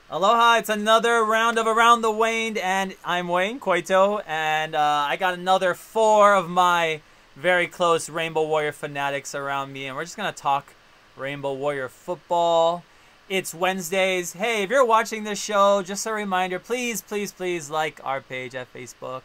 Aloha, it's another round of Around the Wayne, and I'm Wayne Koito, and I got another four of my very close Rainbow Warrior fanatics around me, and we're just going to talk Rainbow Warrior football. It's Wednesdays. Hey, if you're watching this show, just a reminder, please, please, please like our page at Facebook.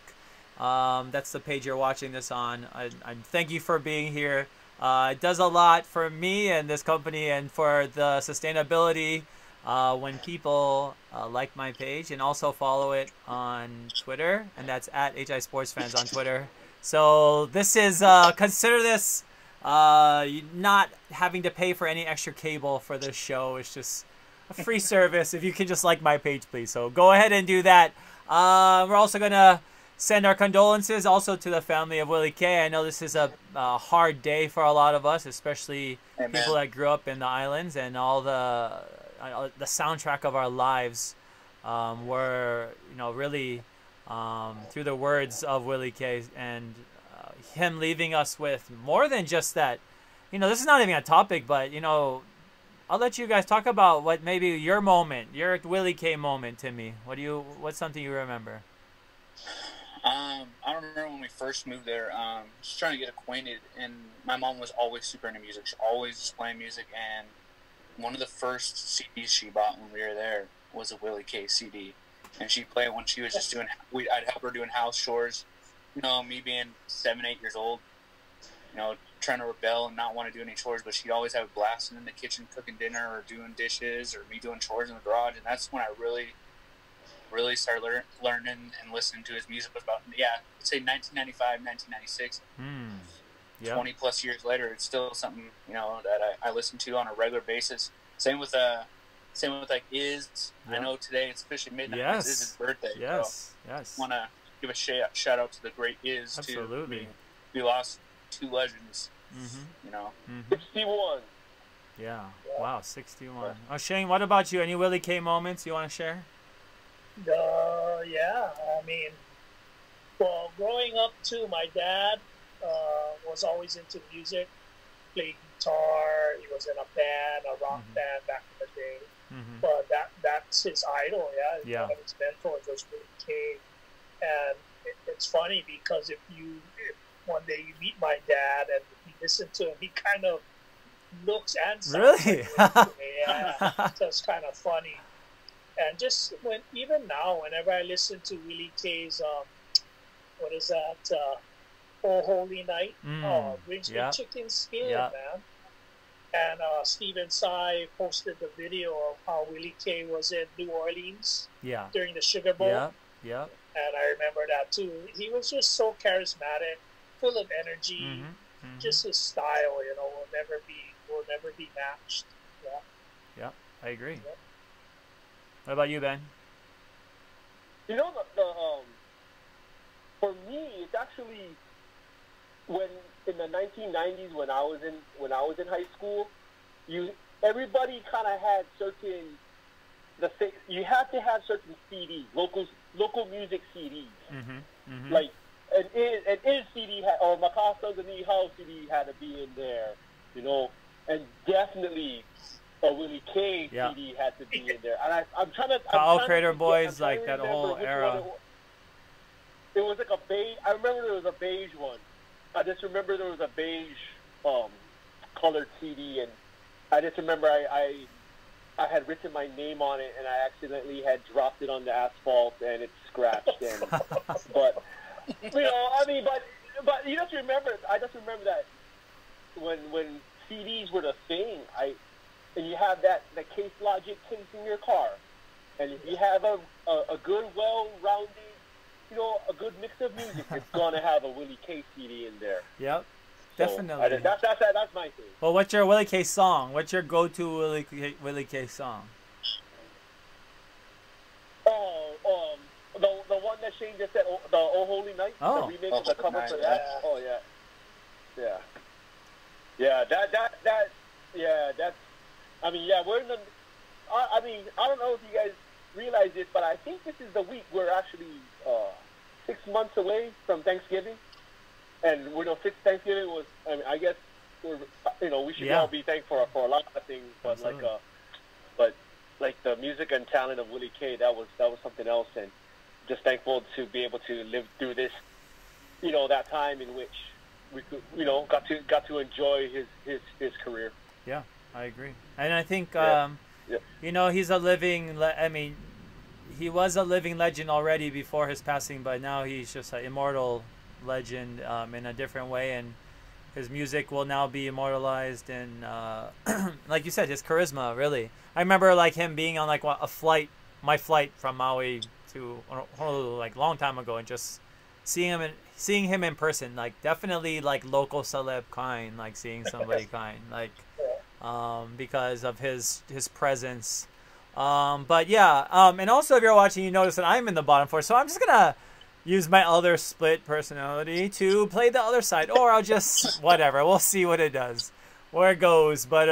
That's the page you're watching this on. I thank you for being here. It does a lot for me and this company and for the sustainability when people like my page, and also follow it on Twitter, and that's at HI Sports Fans on Twitter. So this is, consider this not having to pay for any extra cable for this show. It's just a free service if you can just like my page, please. So go ahead and do that. We're also going to send our condolences also to the family of Willie K. I know this is a hard day for a lot of us, especially people that grew up in the islands, and all the soundtrack of our lives were, really through the words of Willie K, and him leaving us with more than just that. This is not even a topic, but I'll let you guys talk about what maybe your moment, your Willie K moment, Timmy. What's something you remember? I don't remember when we first moved there. Just trying to get acquainted, and my mom was always super into music. She always was playing music, and one of the first CDs she bought when we were there was a Willie K CD, and she played it when she was just doing. I'd help her doing house chores. Me being 7, 8 years old, trying to rebel and not want to do any chores, but she'd always have it blasting in the kitchen, cooking dinner or doing dishes, or me doing chores in the garage, and that's when I really started learning and listening to his music. Was about, I'd say 1995, 1996. 20 plus years later, it's still something that I listen to on a regular basis. Same with like Iz. I know today it's officially midnight. Yes. It's Iz's birthday. Yes, so yes. Want to give a shout out to the great Iz. Absolutely. Too. We lost two legends. 61. Yeah. Wow, 61. Oh, Shane, what about you? Any Willie K moments you want to share? Yeah. Growing up too, my dad was always into music, played guitar. He was in a band, a rock band back in the day. But that's his idol, One of his mentors was Willie K. And it's funny because if one day you meet my dad and you listen to him, he kind of looks and sounds really? Like to me. Yeah, so it's kind of funny. And just even now, whenever I listen to Willie K's, what is that? Oh Holy Night. Brings me chicken skin, man. And Steven Tsai posted the video of how Willie K was in New Orleans during the Sugar Bowl. Yeah. And I remember that too. He was just so charismatic, full of energy. Just his style, will never be matched. Yeah, I agree. Yeah. What about you, Ben? For me, it's actually when in the 1990s when I was in high school, everybody kind of had you had to have certain CDs, local music CDs. Like an Iz CD or Makasa the House CD had to be in there, and definitely a Willie K CD had to be in there. And I'm trying to... Kyle Crater Boys, like that whole era. It was like a beige... I remember there was a beige one. I just remember there was a beige colored CD, and I just remember I had written my name on it, and I accidentally had dropped it on the asphalt, and it scratched. And but you just remember... I just remember that when CDs were the thing, and you have the Case Logic case in your car, and if you have a good, well-rounded, a good mix of music, it's gonna have a Willie K CD in there. Yep, so definitely. That's my thing. Well, what's your Willie K song? What's your go-to Willie K song? The one that Shane just said, the Oh Holy Night, the remix of the cover for that. Oh yeah. That's. We're in the. I don't know if you guys realize this, but I think this is the week we're actually 6 months away from Thanksgiving, and Thanksgiving was. I guess we should all be thankful for a lot of things, but Absolutely. like the music and talent of Willie K, that was something else, and just thankful to be able to live through this, that time in which we could, got to enjoy his career. Yeah, I agree, and I think Yeah. he's a living. I mean, he was a living legend already before his passing, but now he's just an immortal legend in a different way, and his music will now be immortalized. And like you said, his charisma, really. I remember like him being on like my flight from Maui to Honolulu, like long time ago, and just seeing him in person, like definitely like local celeb kind, like seeing somebody kind, like because of his presence. But yeah, and also if you're watching, you notice that I'm in the bottom four, so I'm just gonna use my other split personality to play the other side, or I'll just whatever. We'll see what it does, where it goes. But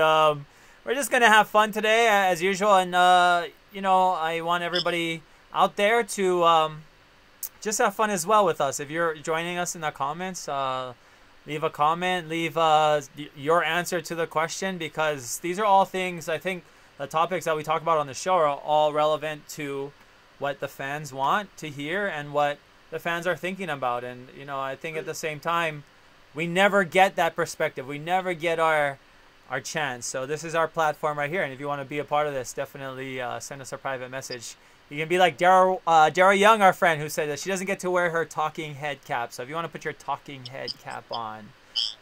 we're just gonna have fun today as usual, and I want everybody out there to just have fun as well with us. If you're joining us in the comments, leave a comment, leave your answer to the question, because these are all things, I think the topics that we talk about on the show are all relevant to what the fans want to hear and what the fans are thinking about. And I think at the same time, we never get that perspective. We never get our chance. So this is our platform right here, and if you want to be a part of this, definitely send us a private message. You can be like Dara Young, our friend, who said that she doesn't get to wear her talking head cap. So if you want to put your talking head cap on,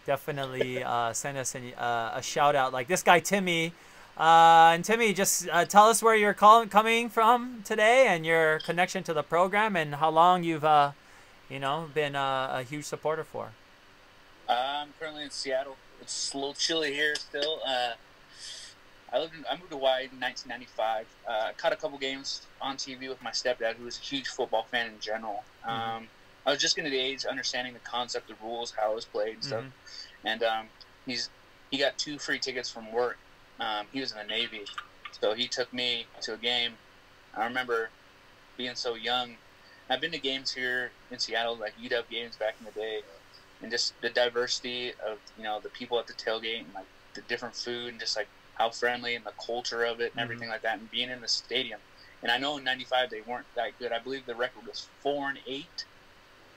definitely send us a shout out like this guy Timmy. And Timmy, just tell us where you're coming from today and your connection to the program, and how long you've been a huge supporter for. I'm currently in Seattle. It's a little chilly here still. I moved to Hawaii in 1995. Caught a couple games on TV with my stepdad, who was a huge football fan in general. I was just getting to the age understanding the concept, the rules, how it was played and stuff. And he got 2 free tickets from work. He was in the Navy, so he took me to a game. I remember being so young. I've been to games here in Seattle, like UW games back in the day, and just the diversity of the people at the tailgate, and like the different food, and just like how friendly and the culture of it and everything like that, and being in the stadium. And I know in '95 they weren't that good. I believe the record was 4-8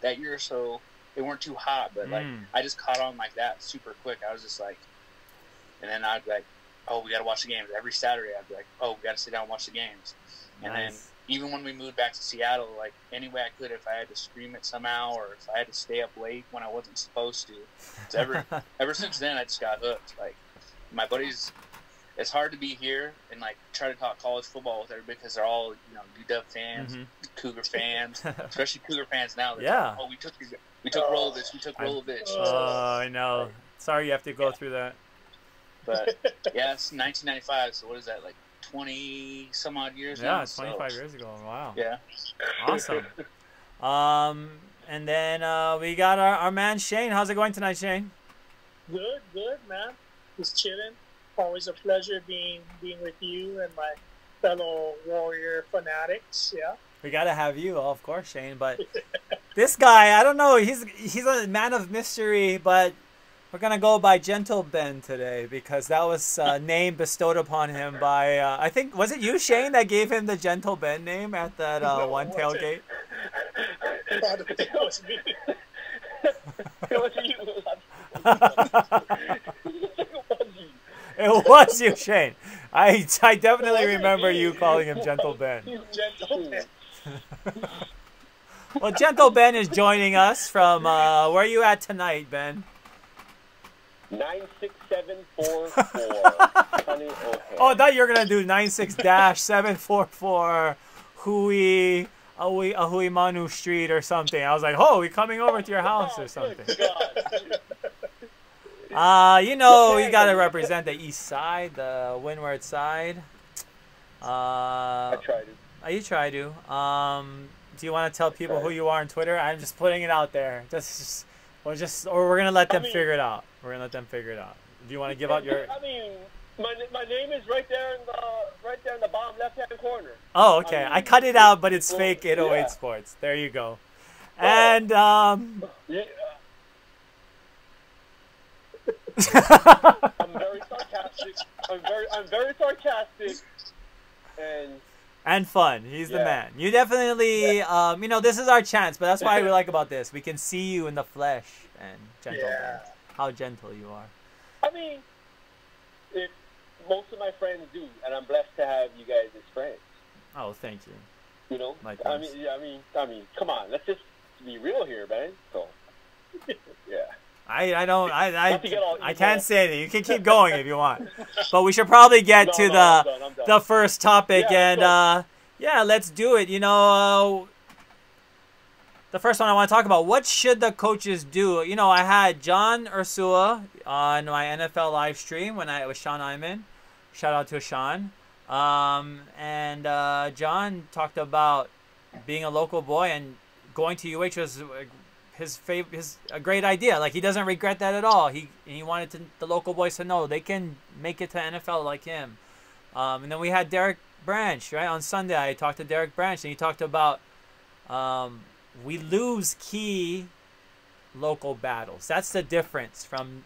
that year, so they weren't too hot. But like I just caught on like that super quick. I was just like, and then I'd be like, oh, we got to watch the games. Every Saturday I'd be like, oh, we got to sit down and watch the games. And then even when we moved back to Seattle, like any way I could, if I had to stream it somehow, or if I had to stay up late when I wasn't supposed to. So ever since then, I just got hooked. Like my buddies, it's hard to be here and like try to talk college football with everybody, because they're all UW fans, Cougar fans, especially Cougar fans now. Yeah. Like, oh, we took Rolovich. We took Rolovich. Oh, I know. Sorry you have to go through that. But yeah, it's 1995. So what is that, like 20 some odd years now? Yeah, 25 years ago. Wow. Yeah. Awesome. And then we got our man Shane. How's it going tonight, Shane? Good, man. Just chilling. Always a pleasure being with you and my fellow Warrior fanatics. Yeah. We gotta have you, of course, Shane. But this guy, I don't know. He's a man of mystery, but we're going to go by Gentle Ben today, because that was a name bestowed upon him by, I think, was it you, Shane, that gave him the Gentle Ben name at that one tailgate? It was me. It was you. It was you, Shane. I definitely remember you calling him Gentle Ben. Gentle Ben. Well, Gentle Ben is joining us from, where are you at tonight, Ben? 96744. Oh, I thought you were going to do 96-744 Ahui Manu Street or something. I was like, oh, we coming over to your house or something. You got to represent the east side, the windward side. I try to. You try to. Do you want to tell people who you are on Twitter? I'm just putting it out there. Or we're going to let them figure it out. We're going to let them figure it out. Do you want to give out your... I mean, my name is right there in the bottom left-hand corner. Oh, okay. I cut it out, but it's fake 808 Sports. There you go. And, Yeah. I'm very sarcastic. I'm very sarcastic. and fun. He's the man. You definitely, you know, this is our chance, but that's why we like about this. We can see you in the flesh and gentle. Man. How gentle you are. I mean, most of my friends do, and I'm blessed to have you guys as friends. Oh, thank you. You know, Likewise. I mean, come on, let's just be real here, man. So, yeah. I can't say anything. You can keep going if you want, but we should probably get to I'm done. the first topic, and let's do it. You know, the first one I want to talk about: what should the coaches do? You know, I had John Ursula on my NFL live stream when it was Sean Iman. Shout out to Sean. And John talked about being a local boy and going to UH was a great idea. Like, he doesn't regret that at all. He wanted the local boys to know they can make it to NFL like him. And then we had Derek Branch, right? On Sunday, I talked to Derek Branch, and he talked about we lose key local battles. That's the difference from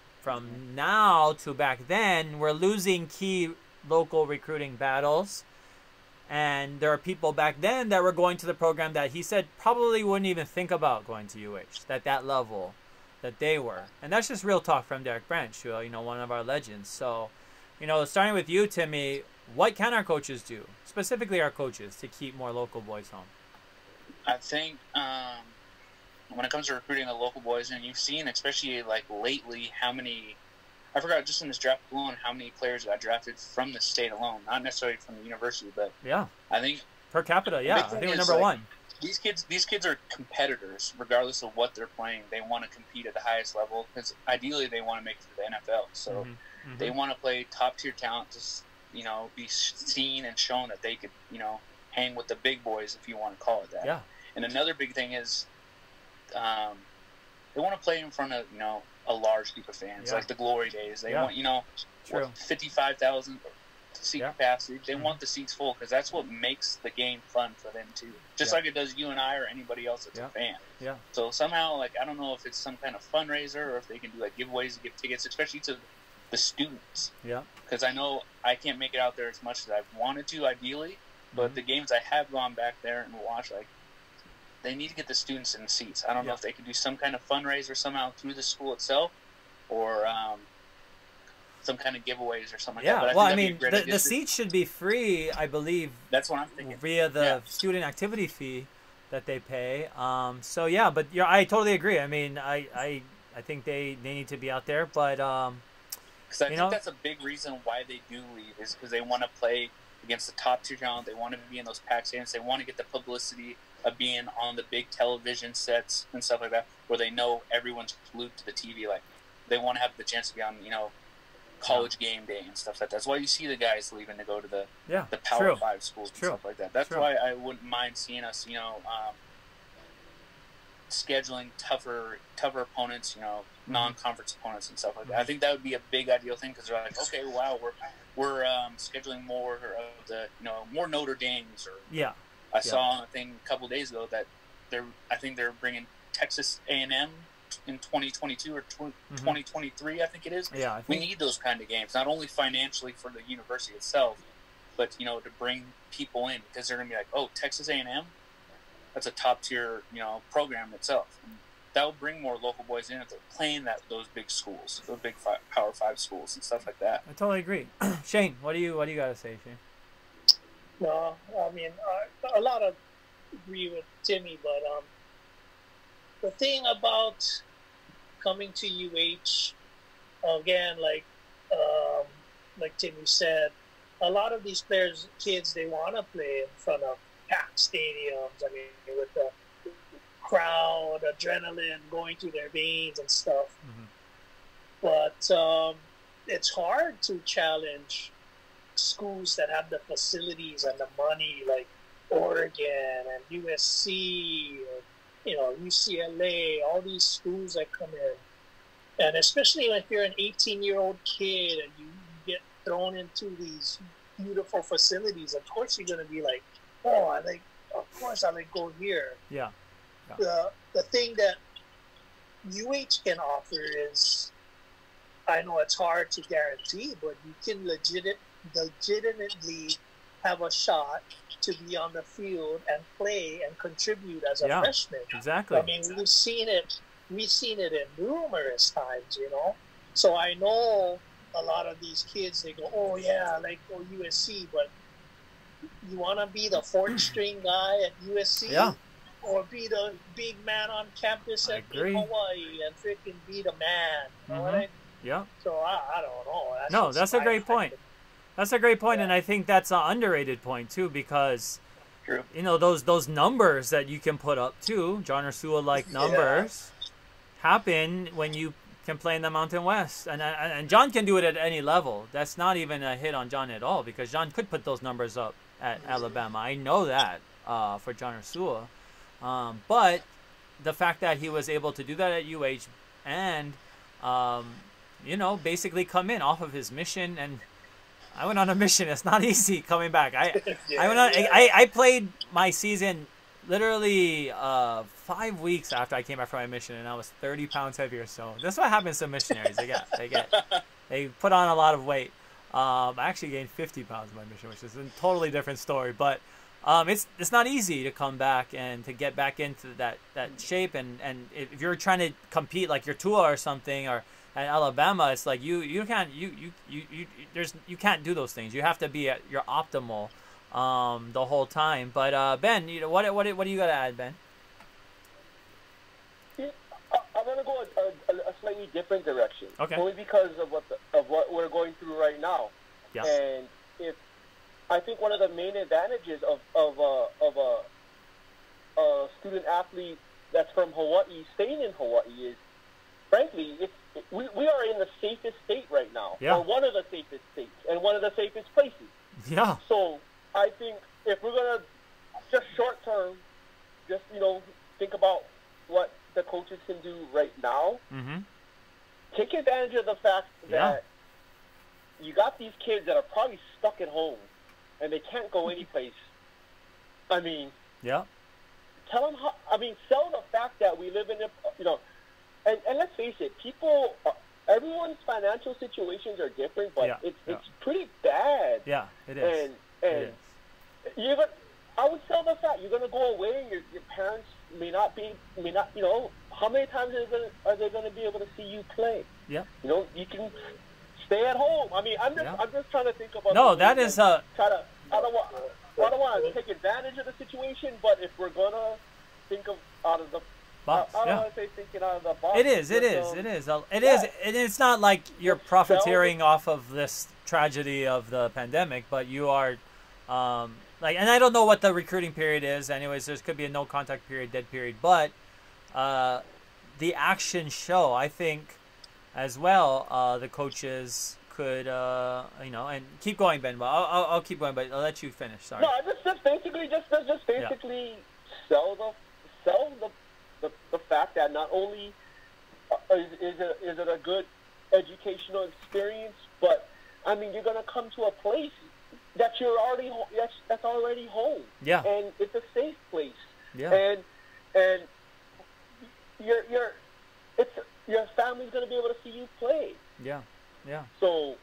now to back then. We're losing key local recruiting battles, and there are people back then that were going to the program that he said probably wouldn't even think about going to UH, that level that they were. And that's just real talk from Derek Branch, who, you know, one of our legends. So, you know, starting with you, Timmy, what can our coaches do, specifically our coaches, to keep more local boys home? I think when it comes to recruiting the local boys, and you've seen, especially like lately, how many, I forgot just in this draft alone, how many players got drafted from the state alone, not necessarily from the university, but I think per capita, I think we're number one. These kids are competitors, regardless of what they're playing. They want to compete at the highest level because ideally they want to make it to the NFL. So they want to play top tier talent, just, you know, be seen and shown that they could, you know, hang with the big boys, if you want to call it that. Yeah. And another big thing is they want to play in front of, you know, a large group of fans, like the glory days. They want, you know, 55,000 seat capacity. They want the seats full because that's what makes the game fun for them too. Just like it does you and I or anybody else that's a fan. Yeah. So somehow, like, I don't know if it's some kind of fundraiser or if they can do like giveaways to give tickets, especially to the students. Yeah. Because I know I can't make it out there as much as I've wanted to, ideally, but the games I have gone back there and watched, like, they need to get the students in the seats. I don't know if they can do some kind of fundraiser somehow through the school itself, or some kind of giveaways or something like that. But I mean, the seats should be free, I believe. That's what I'm thinking. Via the student activity fee that they pay. So yeah, but I totally agree. I mean, I think they need to be out there, but because I think that's a big reason why they do leave, is because they want to play against the top tier talent. They want to be in those packed stadiums. They want to get the publicity of being on the big television sets and stuff like that, where they know everyone's glued to the TV. Like, they want to have the chance to be on, you know, college game day and stuff like that. That's why you see the guys leaving to go to the Power 5 schools and stuff like that. That's why I wouldn't mind seeing us, you know, scheduling tougher opponents, you know, non-conference opponents and stuff like that. I think that would be a big ideal thing, because they're like, okay, wow, we're scheduling more of the, you know, more Notre Dames, or I saw a thing a couple days ago that I think they're bringing Texas A&M in 2022 or 2023, I think it is. Yeah, we need those kind of games, not only financially for the university itself, but, you know, to bring people in, because they're going to be like, oh, Texas A&M, that's a top tier, you know, program itself. And that will bring more local boys in if they're playing those big schools, those big Power 5 schools and stuff like that. I totally agree. Shane, what do you got to say, Shane? No, I mean, a lot of agree with Timmy, but the thing about coming to UH, again, like Timmy said, a lot of these kids, they want to play in front of packed stadiums. I mean, with the crowd, adrenaline going through their veins and stuff. But it's hard to challenge schools that have the facilities and the money, like Oregon and USC, and, you know, UCLA, all these schools that come in. And especially if you're an 18-year-old kid and you get thrown into these beautiful facilities, of course you're going to be like, oh, of course I like go here. Yeah. The thing that UH can offer is, I know it's hard to guarantee, but you can legitimately have a shot to be on the field and play and contribute as a freshman. Exactly. I mean, we've seen it in numerous times, you know. So I know a lot of these kids, they go, oh yeah, like USC, but you want to be the fourth string guy at USC? Yeah. Or be the big man on campus in Hawaii and freaking be the man. You know what I mean? Yeah. So I don't know. That's a great point. That's a great point, and I think that's an underrated point too, because you know those numbers that you can put up too, John Ursula-like numbers, happen when you can play in the Mountain West, and John can do it at any level. That's not even a hit on John at all, because John could put those numbers up at Alabama. I know that for John Ursula, but the fact that he was able to do that at UH and you know, basically come in off of his mission. And I went on a mission. It's not easy coming back. I played my season literally 5 weeks after I came back from my mission, and I was 30 pounds heavier. So that's what happens to missionaries. They put on a lot of weight. I actually gained 50 pounds in my mission, which is a totally different story. But it's not easy to come back and to get back into that shape. And if you're trying to compete like your Tua or something, or at Alabama, it's like you can't can't do those things. You have to be at your optimal the whole time. But Ben, you know, what do you got to add, Ben? Yeah, I'm gonna go a slightly different direction. Okay. Only because of what we're going through right now. Yes. And I think one of the main advantages of a student athlete that's from Hawaii staying in Hawaii is, frankly, we are in the safest state right now, or one of the safest states, and one of the safest places. Yeah. So I think if we're gonna just short term, just think about what the coaches can do right now. Mm-hmm. Take advantage of the fact that you got these kids that are probably stuck at home and they can't go anyplace. I mean, tell them sell the fact that we live in and let's face it, everyone's financial situations are different, but it's pretty bad. Yeah, it is. And I would sell the fact you're going to go away, and your parents may not, how many times are they going to be able to see you play? Yeah. You can stay at home. I mean, I'm just trying to think about. No, that is I don't want to take advantage of the situation, but if we're gonna think of out of the box, I don't want to say thinking out of the box. It is. And it's not like you're profiteering off of this tragedy of the pandemic, but you are, and I don't know what the recruiting period is. Anyways, there could be a no contact period, dead period, but the action show, I think, as well, the coaches could, and keep going, Ben. But I'll keep going, but I'll let you finish. Sorry. No, just basically sell the fact that not only is it a good educational experience, but I mean you're going to come to a place that you're already that's already home. Yeah. And it's a safe place. Yeah. And your family's going to be able to see you play. Yeah. Yeah. So,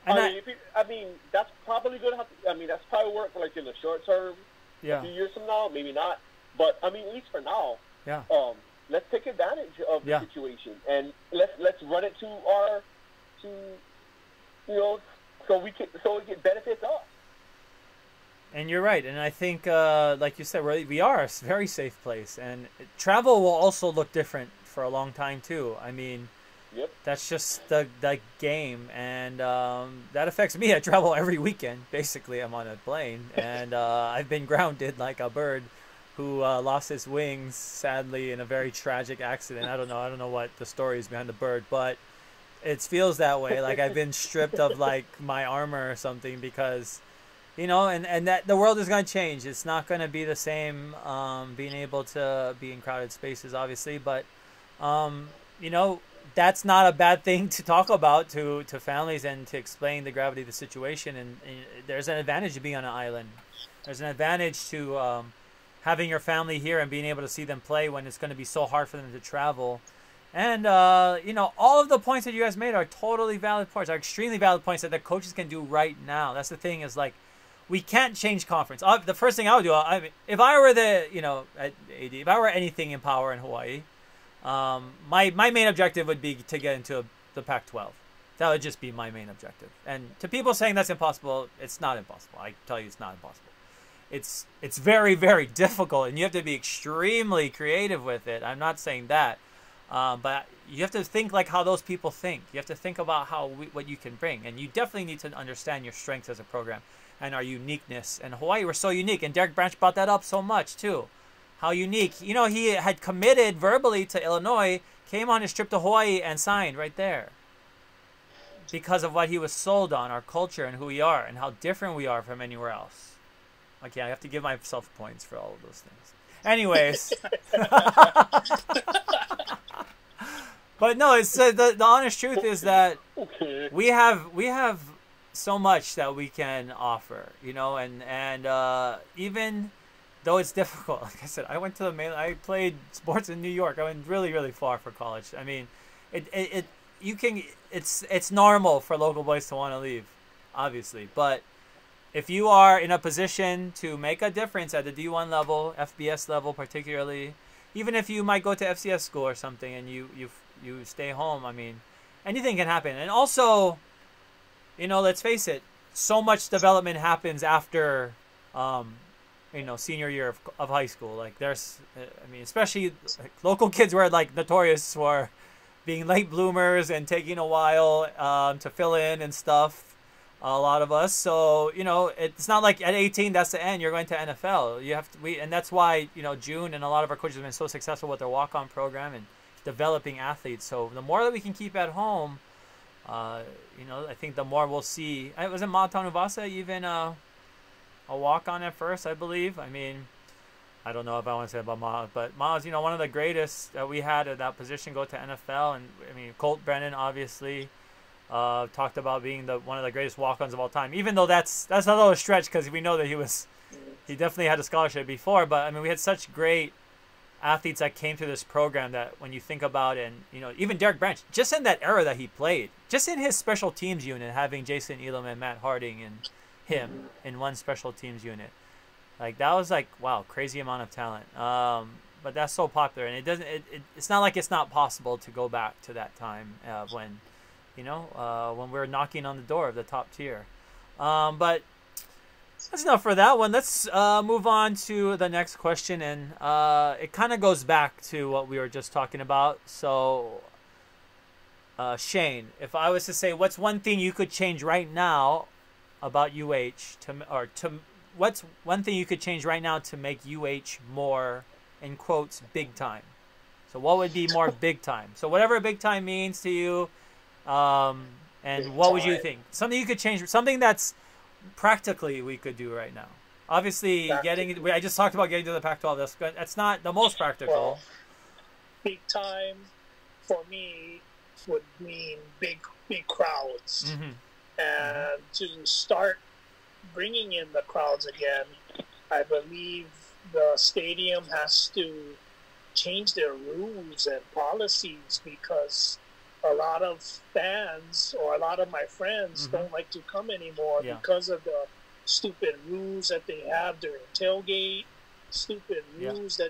I mean, that's probably going to have to, that's probably work like in the short term. Yeah. A few years from now, maybe not. But, I mean, at least for now, let's take advantage of the situation. And let's run it so it benefits us. And you're right. And I think, like you said, we are a very safe place. And travel will also look different for a long time, too. I mean, that's just the game. And that affects me. I travel every weekend. Basically, I'm on a plane. And I've been grounded like a bird who lost his wings, sadly, in a very tragic accident. I don't know what the story is behind the bird, but it feels that way. Like I've been stripped of like my armor or something because... and that the world is going to change. It's not going to be the same being able to be in crowded spaces, obviously. But, that's not a bad thing to talk about to families and to explain the gravity of the situation. And there's an advantage to being on an island. There's an advantage to having your family here and being able to see them play when it's going to be so hard for them to travel. And, all of the points that you guys made are totally valid points, are extremely valid points that the coaches can do right now. That's the thing is, like, we can't change conference. The first thing I would do, I mean, if I were the, at AD, if I were anything in power in Hawaii, my main objective would be to get into the Pac-12. That would just be my main objective. And to people saying that's impossible, it's not impossible. I tell you, it's not impossible. It's very, very difficult, and you have to be extremely creative with it. I'm not saying that, but you have to think like how those people think. You have to think about what you can bring, and you definitely need to understand your strengths as a program and our uniqueness. And Hawaii, we're so unique, and Derek Branch brought that up so much too. How unique. He had committed verbally to Illinois, came on his trip to Hawaii, and signed right there because of what he was sold on, our culture and who we are and how different we are from anywhere else. Okay, I have to give myself points for all of those things. Anyways. But no, it's the honest truth is that we have so much that we can offer, and even though it's difficult, like I said, I played sports in New York. I went really, really far for college. I mean, it's normal for local boys to want to leave, obviously, but if you are in a position to make a difference at the D1 level, FBS level particularly, even if you might go to FCS school or something and you stay home, I mean, anything can happen. And also, let's face it, so much development happens after, senior year of high school. Like especially local kids were like notorious for being late bloomers and taking a while to fill in and stuff. A lot of us, so it's not like at 18 that's the end. You're going to NFL. And that's why June and a lot of our coaches have been so successful with their walk-on program and developing athletes. So the more that we can keep at home, I think the more we'll see. Wasn't Matan Uvasa even a walk-on at first? I believe. I mean, I don't know if I want to say about Ma, but Ma's one of the greatest that we had at that position go to NFL, and I mean Colt Brennan obviously. Talked about being one of the greatest walk-ons of all time, even though that's a little stretch because we know that he definitely had a scholarship before. But I mean, we had such great athletes that came through this program that when you think about it, and even Derek Branch, just in that era that he played, just in his special teams unit, having Jason Elam and Matt Harding and him in one special teams unit, like that was like wow, crazy amount of talent. But that's so popular, and it's not like it's not possible to go back to that time when we're knocking on the door of the top tier. But that's enough for that one. Let's move on to the next question. And it kind of goes back to what we were just talking about. So, Shane, if I was to say, what's one thing you could change right now about what's one thing you could change right now to make UH more, in quotes, big time? So what would be more big time? So whatever big time means to you, and what would you think? Something you could change, something that's practically we could do right now. Obviously, I just talked about getting to the Pac-12. That's not the most practical. Well, big time for me would mean big crowds. And to start bringing in the crowds again, I believe the stadium has to change their rules and policies because a lot of fans or a lot of my friends don't like to come anymore because of the stupid rules that they have during tailgate, stupid rules that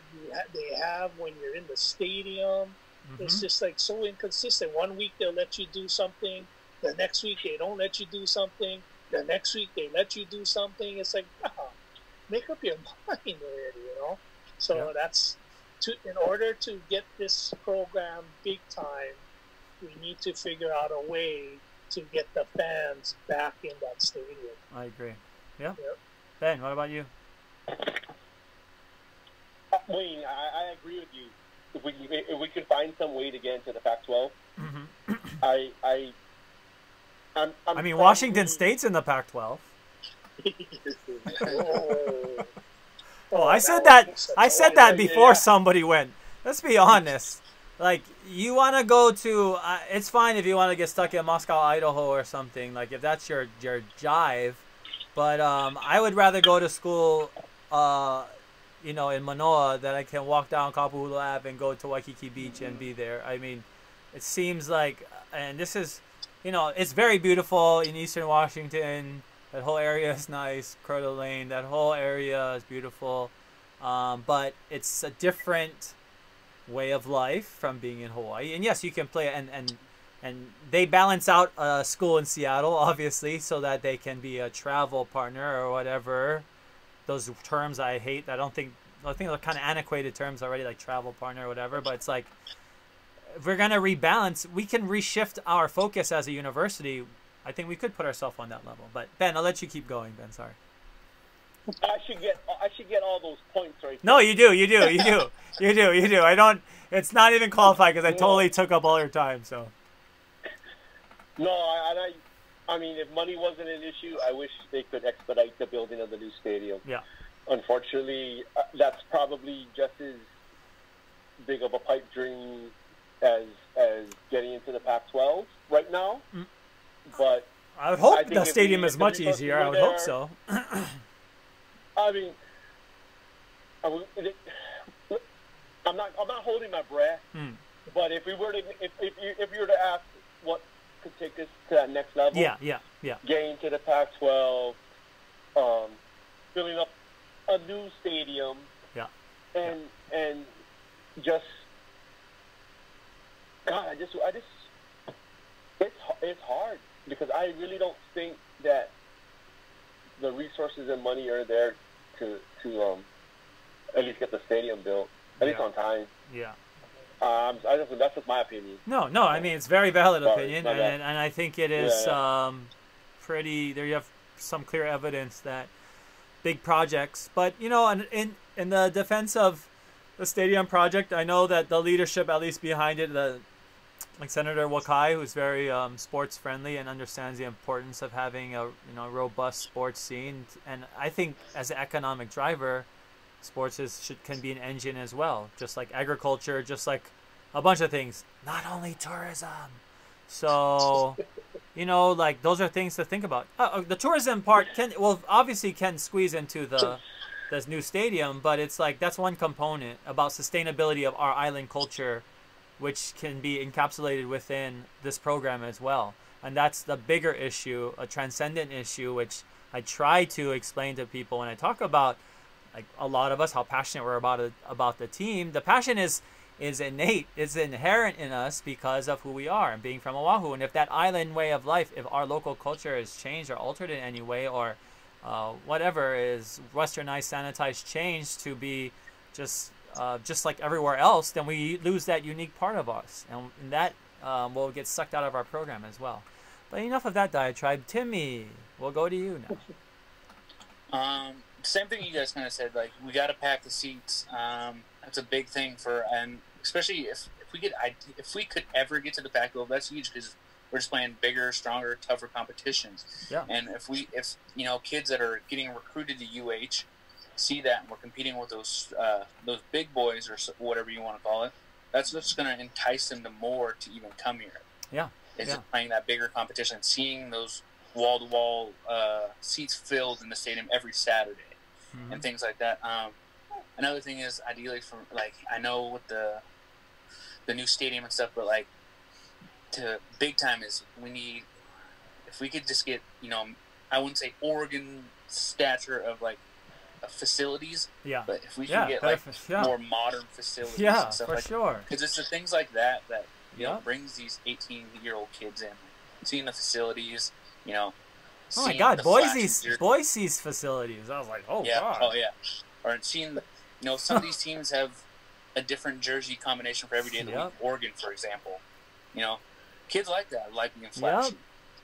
they have when you're in the stadium. It's just like so inconsistent. One week they'll let you do something, the next week they don't let you do something, the next week they let you do something. It's like, make up your mind already, So that's in order to get this program big time, we need to figure out a way to get the fans back in that stadium. I agree. Yeah. Yep. Ben, what about you? Wayne, I agree with you. If we can find some way to get into the Pac-12, I mean, Washington State's in the Pac-12. I said that before somebody went. Let's be honest. Like, you want to go to, it's fine if you want to get stuck in Moscow, Idaho or something, like if that's your jive. But I would rather go to school, in Manoa than I can walk down Kapahulu Ave and go to Waikiki Beach and be there. I mean, it seems like, and this is, it's very beautiful in Eastern Washington. That whole area is nice. Coeur d'Alene, that whole area is beautiful. But it's a different way of life from being in Hawaii. And yes, you can play and they balance out a school in Seattle, obviously, so that they can be a travel partner or whatever. Those terms I hate. I think they're kind of antiquated terms already, like travel partner or whatever. But it's like, if we're gonna rebalance, we can reshift our focus as a university. I think we could put ourselves on that level. But Ben, I'll let you keep going, Ben. Sorry. I should get all those points right. No, you do. I don't. It's not even qualified because I totally took up all your time. So. No, I mean, if money wasn't an issue, I wish they could expedite the building of the new stadium. Yeah. Unfortunately, that's probably just as big of a pipe dream as getting into the Pac-12 right now. Mm. But I would hope the stadium is much easier. I would hope so. I mean, I'm not holding my breath. But if you were to ask what could take us to that next level, yeah, getting to the Pac-12, filling up a new stadium, and just God, I just it's hard because I really don't think that the resources and money are there to at least get the stadium built, at least on time. Yeah. That's just my opinion. No, I mean, it's very valid opinion, and I think it is pretty. There you have some clear evidence that big projects, but in the defense of the stadium project, I know that the leadership, at least behind it, like Senator Wakai, who's very sports friendly and understands the importance of having a robust sports scene, and I think as an economic driver, sports can be an engine as well, just like agriculture, just like a bunch of things, not only tourism. So, like those are things to think about. The tourism part obviously can squeeze into this new stadium, but it's like that's one component about sustainability of our island culture, which can be encapsulated within this program as well. And that's the bigger issue, a transcendent issue, which I try to explain to people when I talk about, like a lot of us, how passionate we're about the team. The passion is innate, it's inherent in us because of who we are and being from Oahu. And if that island way of life, if our local culture is changed or altered in any way, or whatever is westernized, sanitized, changed to be just like everywhere else, then we lose that unique part of us, and that will get sucked out of our program as well. But enough of that diatribe. Timmy, we'll go to you now. Same thing you guys kind of said. Like, we got to pack the seats. That's a big thing and especially if we could ever get to the Pac-12, that's huge because we're just playing bigger, stronger, tougher competitions. Yeah. And if kids that are getting recruited to UH see that and we're competing with those big boys or whatever you want to call it, that's what's going to entice them to more to even come here. Yeah. Just playing that bigger competition, seeing those wall-to-wall seats filled in the stadium every Saturday, and things like that. Another thing is, ideally, I know with the new stadium and stuff, but like to big time is if we could just get, I wouldn't say Oregon stature of like facilities, but if we can get more modern facilities, and stuff for sure, because it's the things like that brings these 18-year-old kids in, seeing the facilities, Oh my God, Boise's facilities. I was like, God. Or seeing some of these teams have a different jersey combination for every day of the week. Oregon, for example, kids like that, like being flashy.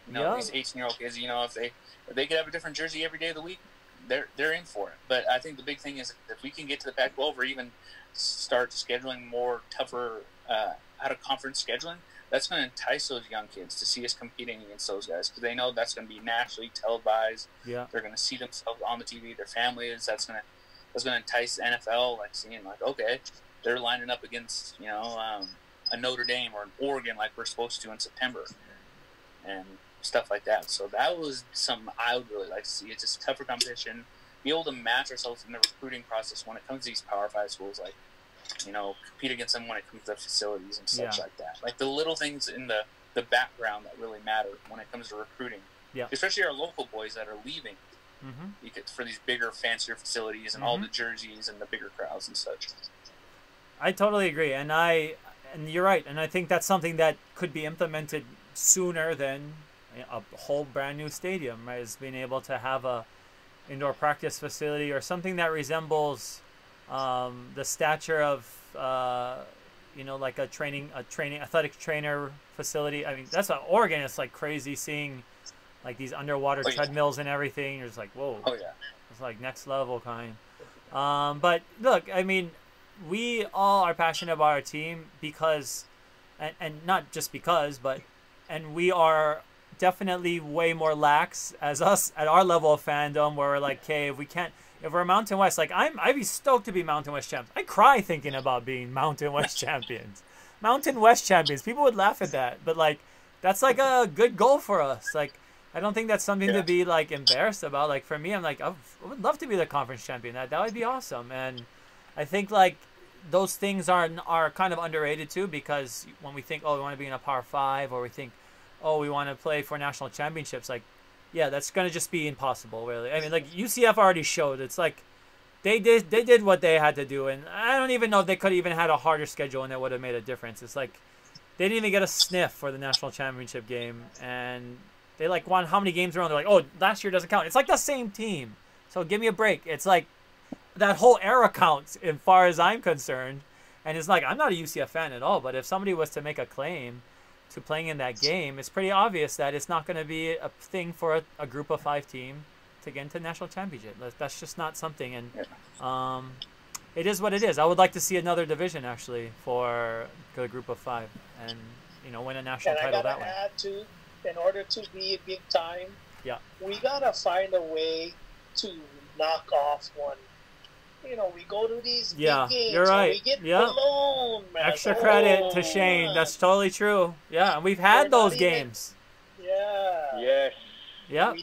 These 18-year-old kids, if they could have a different jersey every day of the week, they're in for it. But I think the big thing is if we can get to the Pac-12 or even start scheduling more tougher out of conference scheduling, that's going to entice those young kids to see us competing against those guys because they know that's going to be nationally televised. Yeah. They're going to see themselves on the TV, their families. That's going to entice NFL, like seeing like, okay, they're lining up against a Notre Dame or an Oregon like we're supposed to in September, and stuff like that. So that was something I would really like to see. It's just tougher competition, be able to match ourselves in the recruiting process when it comes to these Power 5 schools, like compete against them when it comes to facilities and such like that. Like the little things in the background that really matter when it comes to recruiting. especially our local boys that are leaving. You get for these bigger, fancier facilities and all the jerseys and the bigger crowds and such. I totally agree, and you're right, and I think that's something that could be implemented sooner than a whole brand new stadium, right? Is being able to have a indoor practice facility or something that resembles the stature of like a training athletic trainer facility. I mean, that's what Oregon is like crazy seeing like these underwater treadmills and everything. You're just like, whoa. Oh yeah. It's like next level kind. But look, I mean, we all are passionate about our team because, and not just because, but, and we are definitely way more lax as us at our level of fandom where we're like, okay, if we're Mountain West, like I'd be stoked to be Mountain West champs. I cry thinking about being Mountain West champions. Mountain West champions. People would laugh at that, but like, that's like a good goal for us. Like, I don't think that's something to be like embarrassed about. Like for me, I'm like, I would love to be the conference champion. That would be awesome. And I think like those things are kind of underrated too, because when we think, oh, we want to be in a Power 5, or we think, oh, we want to play for national championships, like, yeah, that's going to just be impossible, really. I mean, like, UCF already showed. It's like they did what they had to do, and I don't even know if they could have even had a harder schedule and it would have made a difference. It's like they didn't even get a sniff for the national championship game, and they, like, won how many games in a row? They're like, oh, last year doesn't count. It's like the same team. So give me a break. It's like that whole era counts as far as I'm concerned. And it's like, I'm not a UCF fan at all, but if somebody was to make a claim to playing in that game, it's pretty obvious that it's not going to be a thing for a group of 5 team to get into the national championship. That's just not something. And it is what it is. I would like to see another division, actually, for the group of 5 and, win a national title that way. And I got to add, too, in order to be big time, we got to find a way to knock off one. We go to these big games. You're right. We get blown, man. Extra credit to Shane. That's totally true. Yeah, and we've had those games. Yes. Yeah.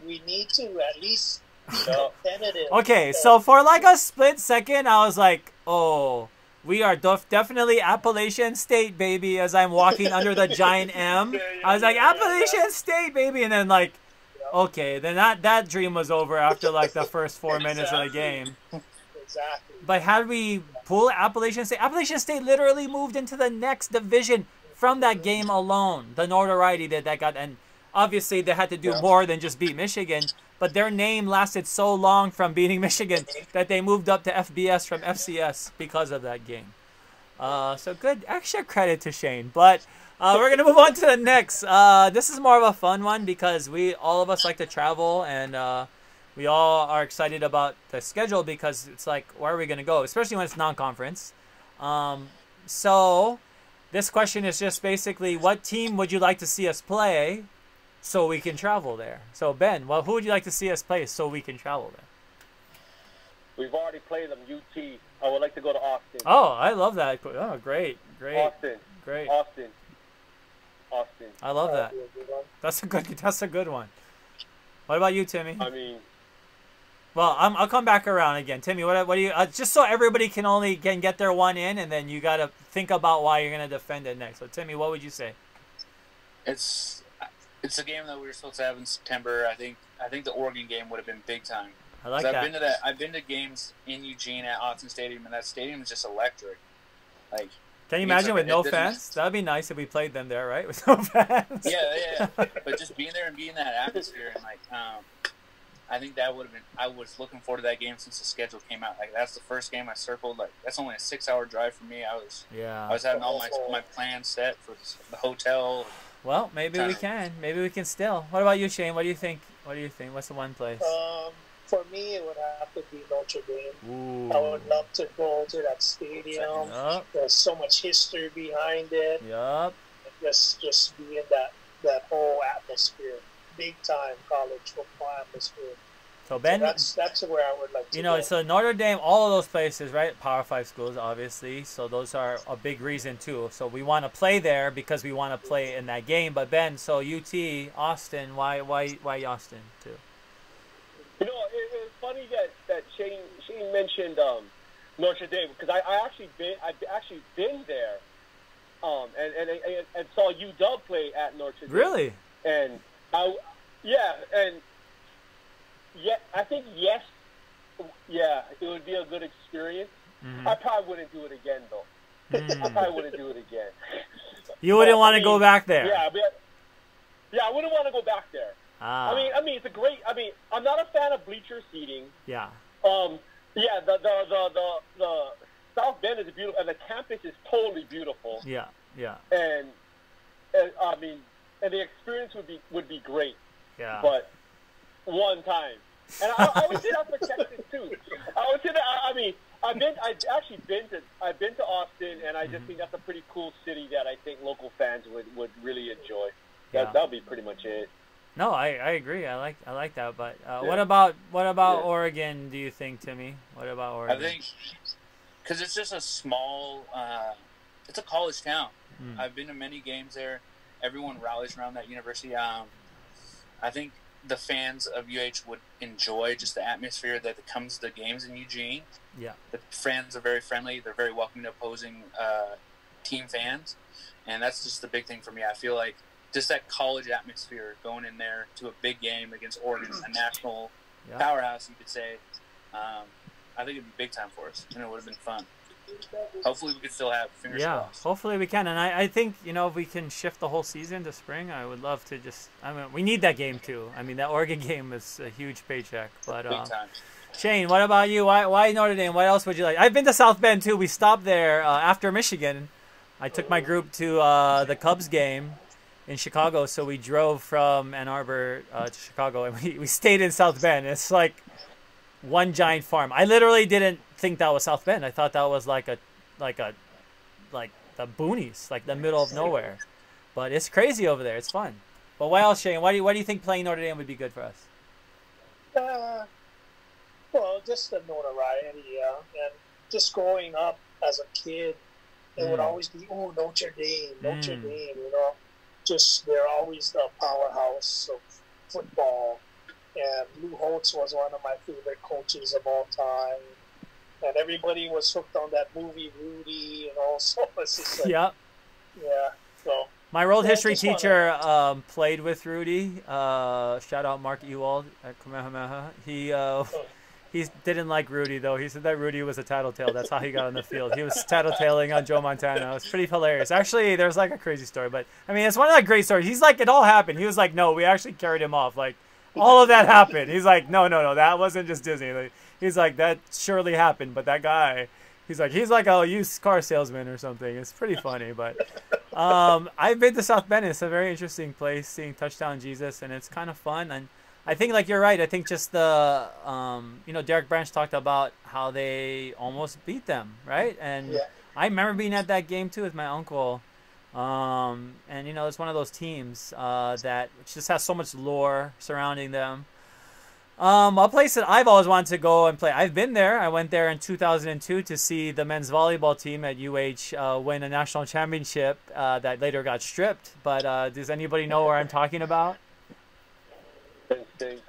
We need to at least be competitive. Okay, so for like a split second, I was like, oh, we are definitely Appalachian State, baby, as I'm walking under the giant M. I was like, Appalachian State, baby. And then, like, okay, then that dream was over after, like, the first 4 minutes of the game. Exactly. But had we pulled Appalachian State literally moved into the next division from that game alone. The notoriety that got, and obviously they had to do more than just beat Michigan, but their name lasted so long from beating Michigan that they moved up to FBS from FCS because of that game. So good, extra credit to Shane. But we're going to move on to the next. This is more of a fun one because all of us like to travel, and we all are excited about the schedule because it's like, where are we going to go? Especially when it's non-conference. So this question is just basically, what team would you like to see us play so we can travel there? So Ben, who would you like to see us play so we can travel there? We've already played them, UT. I would like to go to Austin. Oh, I love that. Oh, great. Austin. Great. Austin. I love that. That's a good one. What about you, Timmy? I mean, well, I'll come back around again. Timmy, what do you just so everybody can get their one in, and then you got to think about why you're going to defend it next. So Timmy, what would you say? It's a game that we were supposed to have in September. I think the Oregon game would have been big time. I like that. I've been to games in Eugene at Aloha Stadium, and that stadium is just electric. Like, can you imagine with no fans? That'd be nice if we played them there, right? With no fans. Yeah. But just being there and being in that atmosphere, and like, I think that would have been. I was looking forward to that game since the schedule came out. Like, that's the first game I circled. Like, that's only a 6-hour drive for me. I was having all my plans set for the hotel. Well, maybe we can. Maybe we can still. What about you, Shane? What do you think? What's the one place? For me, it would have to be Notre Dame. Ooh. I would love to go to that stadium. Yep. There's so much history behind it. Yup. Just be in that whole atmosphere, big time college football atmosphere. So Ben, so that's where I would like to go. So Notre Dame, all of those places, right? Power 5 schools, obviously. So those are a big reason too. So we want to play there because we want to play in that game. But Ben, so UT, Austin, why Austin too? It's funny that Shane mentioned Notre Dame because I've actually been there, and saw UW play at Notre Dame. Really? And I Yeah, and yeah, I think yes, yeah, it would be a good experience. Mm-hmm. I probably wouldn't do it again though. I probably wouldn't do it again. You wouldn't want to go back there. Yeah, yeah, I wouldn't want to go back there. Ah. I mean, it's a great. I mean, I'm not a fan of bleacher seating. Yeah. Yeah, the South Bend is beautiful, and the campus is totally beautiful. Yeah. Yeah. And I mean, and the experience would be great. Yeah. But one time, and I would say that for Texas too. I would say that. I mean, I've been to Austin, and I just think that's a pretty cool city that I think local fans would really enjoy. That would be pretty much it. No, I agree. I like that. But what about Oregon? Do you think, Timmy? What about Oregon? I think because it's just a small, it's a college town. I've been to many games there. Everyone rallies around that university. I think the fans of UH would enjoy just the atmosphere that comes to the games in Eugene. Yeah, the fans are very friendly. They're very welcoming to opposing team fans, and that's just the big thing for me. I feel like just that college atmosphere going in there to a big game against Oregon, a national powerhouse, you could say. I think it'd be big time for us, and it would have been fun. Hopefully, we could still have fingers crossed. Hopefully we can, and I think if we can shift the whole season to spring, I would love to just. I mean, we need that game too. I mean, that Oregon game is a huge paycheck, but big time. Shane, what about you? Why Notre Dame? What else would you like? I've been to South Bend too. We stopped there after Michigan. I took my group to the Cubs game in Chicago, so we drove from Ann Arbor to Chicago, and we stayed in South Bend. It's like one giant farm. I literally didn't think that was South Bend. I thought that was like the boonies, like the middle of nowhere. But it's crazy over there. It's fun. But what else, Shane? Why do you think playing Notre Dame would be good for us? Well, just the notoriety, and just growing up as a kid, it would always be, Notre Dame, just they're always the powerhouse of football. And Lou Holtz was one of my favorite coaches of all time. And everybody was hooked on that movie, Rudy, so it's just like, yeah. So my world history teacher played with Rudy. Shout out Mark Ewald at Kamehameha. He didn't like Rudy, though. He said that Rudy was a tattletale. That's how he got on the field. He was tattletaling on Joe Montana. It was pretty hilarious. Actually, there's like a crazy story, but I mean, it's one of the great stories. He's like, it all happened. He was like, no, we actually carried him off. Like, all of that happened. He's like, no, that wasn't just Disney. Like, he's like, that surely happened, but that guy, he's like a used car salesman or something. It's pretty funny, but I've been to South Bend. It's a very interesting place, seeing Touchdown Jesus, and it's kind of fun. And I think, like, you're right. I think just the, Derek Branch talked about how they almost beat them, right? And I remember being at that game, too, with my uncle. And, it's one of those teams that just has so much lore surrounding them. A place that I've always wanted to go and play. I've been there. I went there in 2002 to see the men's volleyball team at UH win a national championship that later got stripped. But does anybody know where I'm talking about? Penn State.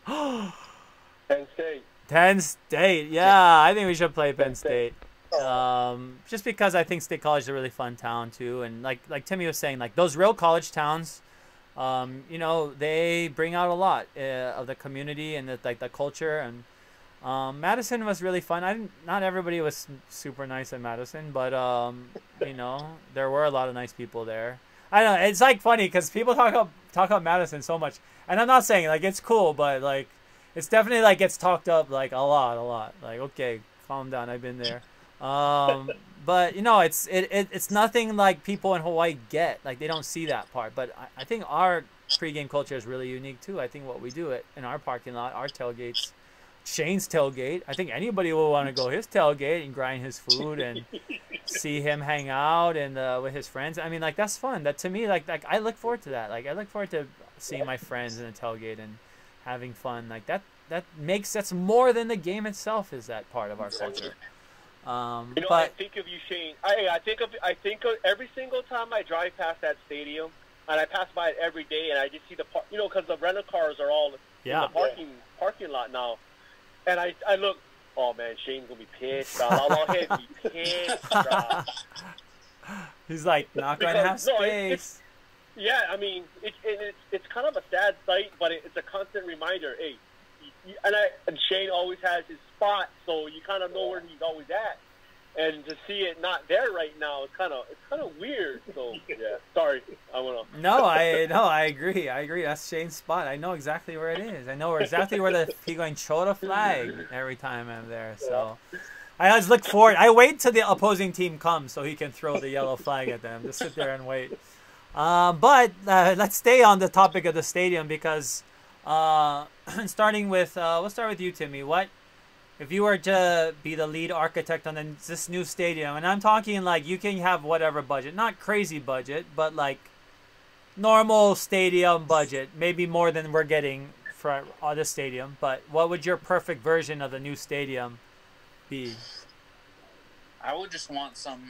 Penn State. Penn State. Yeah, I think we should play Penn State. Just because I think State College is a really fun town too, and like Timmy was saying, like those real college towns, they bring out a lot of the community and the culture. And Madison was really fun. Not everybody was super nice at Madison, but there were a lot of nice people there. I don't know. It's like funny because people talk about Madison so much, and I'm not saying like it's cool, but like it's definitely like gets talked up like a lot. Like, okay, calm down. I've been there. But it's nothing like people in Hawaii get. Like they don't see that part. But I think our pregame culture is really unique too. I think what we do in our parking lot, our tailgates, Shane's tailgate. I think anybody will want to go his tailgate and grind his food and see him hang out and with his friends. I mean, like that's fun. That to me, like I look forward to that. Like I look forward to seeing my friends in a tailgate and having fun. Like that's more than the game itself. Is that part of our culture? But I think of you, Shane. I think of every single time I drive past that stadium, and I pass by it every day, and I just see because the rental cars are all in the parking lot now, and I look, oh man, Shane's gonna be pissed. I'll be pissed. He's like, not gonna have space. Yeah, I mean, it's kind of a sad sight, but it's a constant reminder. Hey, and Shane always has his spot, so you kind of know where he's always at. And to see it not there right now, it's kind of weird. So yeah, sorry, I wanna. No, I agree. That's Shane's spot. I know exactly where it is. I know exactly where he going to throw the flag every time I'm there. So I always look forward. I wait till the opposing team comes so he can throw the yellow flag at them. Just sit there and wait. But let's stay on the topic of the stadium because starting with we'll start with you, Timmy. What if you were to be the lead architect on this new stadium? And I'm talking like you can have whatever budget, not crazy budget, but like normal stadium budget, maybe more than we're getting for this stadium. But what would your perfect version of the new stadium be? I would just want something.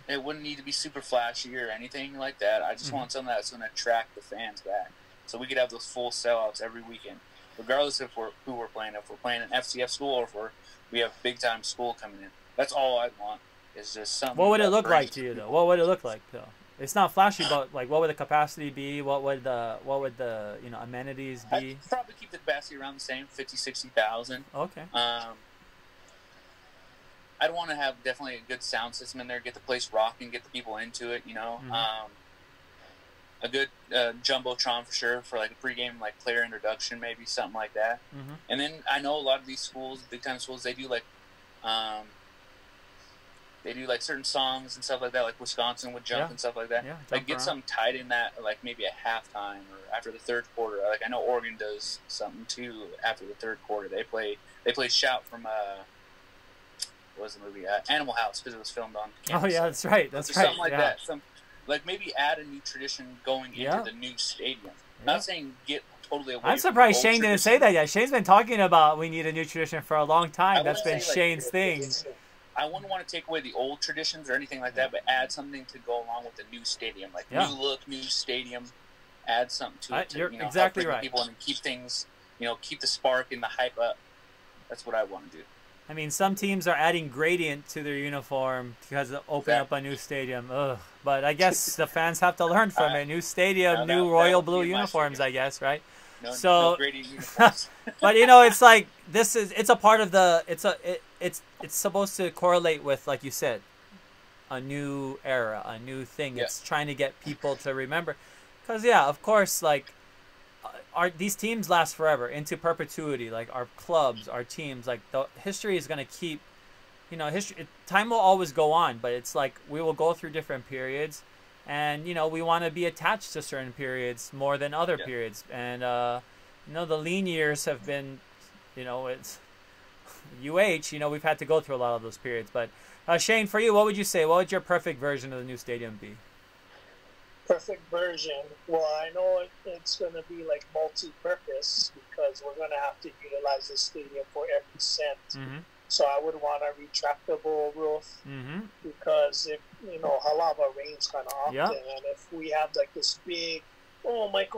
It wouldn't need to be super flashy or anything like that. I just want something that's going to attract the fans back. So we could have those full sellouts every weekend, regardless of who we're playing. If we're playing an FCF school or if we have big-time school coming in. That's all I want is just something. What would it look like to you, though? What would it look like, though? It's not flashy, but like, what would the capacity be? What would the amenities be? I'd probably keep the capacity around the same, 50,000, 60,000. Okay. I'd want to have definitely a good sound system in there, get the place rocking, get the people into it, you know. A good jumbotron for sure for like a pregame like player introduction, maybe something like that. And then I know a lot of these schools, big time schools, they do like certain songs and stuff like that, like Wisconsin would jump and stuff like that. Like get something tied in that, like maybe a halftime or after the third quarter. Like I know Oregon does something too after the third quarter. They play Shout from what was the movie? Animal House, because it was filmed on campus. Oh yeah, that's right. Something like that. Like maybe add a new tradition going into the new stadium. Not saying get totally away. I'm surprised Shane didn't say that yet. Shane's been talking about we need a new tradition for a long time. That's been Shane's thing. I wouldn't want to take away the old traditions or anything like that, but add something to go along with the new stadium, like new look, new stadium. Add something to it. You're exactly right. People and keep things, keep the spark and the hype up. That's what I want to do. I mean, some teams are adding gradient to their uniform because of opening up a new stadium. Ugh. But I guess the fans have to learn from it. New stadium, new royal blue uniforms, I guess, right? No gradient uniforms. But it's like it's a part of the it's supposed to correlate with, like you said, a new era, a new thing. Yeah. It's trying to get people to remember, because of course, like. These teams last forever, into perpetuity. Like our clubs, our teams, like the history is going to keep, time will always go on, but it's like we will go through different periods, and we want to be attached to certain periods more than other periods. And the lean years have been, it's we've had to go through a lot of those periods. But Shane, for you, what would you say? What would your perfect version of the new stadium be? Perfect version. Well, I know it's going to be like multi-purpose because we're going to have to utilize the stadium for every cent. So I would want a retractable roof because if Halava rains kind of often, and if we have like this big, like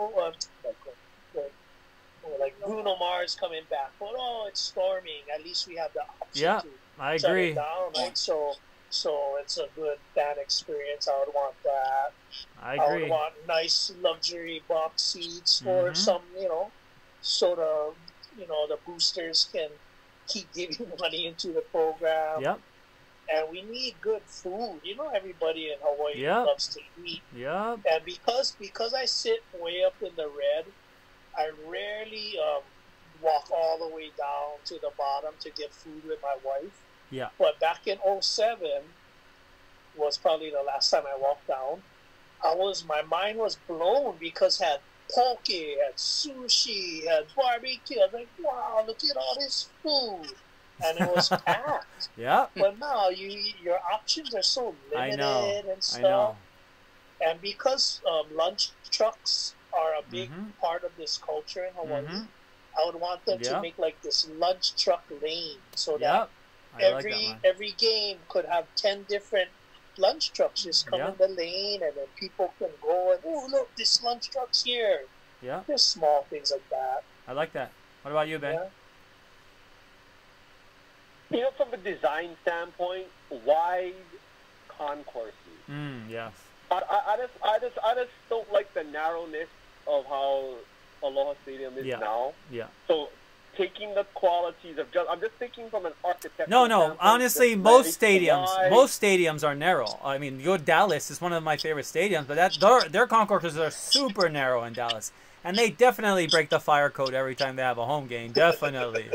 Bruno Mars coming back, but it's storming. At least we have the option to I shut agree. it down, right? So it's a good fan experience. I would want that. I agree. I would want nice luxury box seats for some, so the boosters can keep giving money into the program. Yep. And we need good food. Everybody in Hawaii loves to eat. Yep. And because I sit way up in the red, I rarely walk all the way down to the bottom to get food with my wife. Yeah. But back in 2007 was probably the last time I walked down. My mind was blown because had poke, had sushi, had barbecue. I was like, wow, look at all this food. And it was packed. Yeah. But now your options are so limited and stuff. I know. And because lunch trucks are a big part of this culture in Hawaii, I would want them to make like this lunch truck lane so that every game could have 10 different lunch trucks just come in the lane, and then people can go and look, this lunch truck's here. Yeah. Just small things like that. I like that. What about you, Ben? Yeah. From a design standpoint, wide concourses. Yes. I just don't like the narrowness of how Aloha Stadium is now. Yeah. So taking the qualities of I'm just thinking from an architectural No. standpoint, Honestly, most stadiums are narrow. I mean, you go to Dallas is one of my favorite stadiums, but their concourses are super narrow in Dallas, and they definitely break the fire code every time they have a home game. Definitely.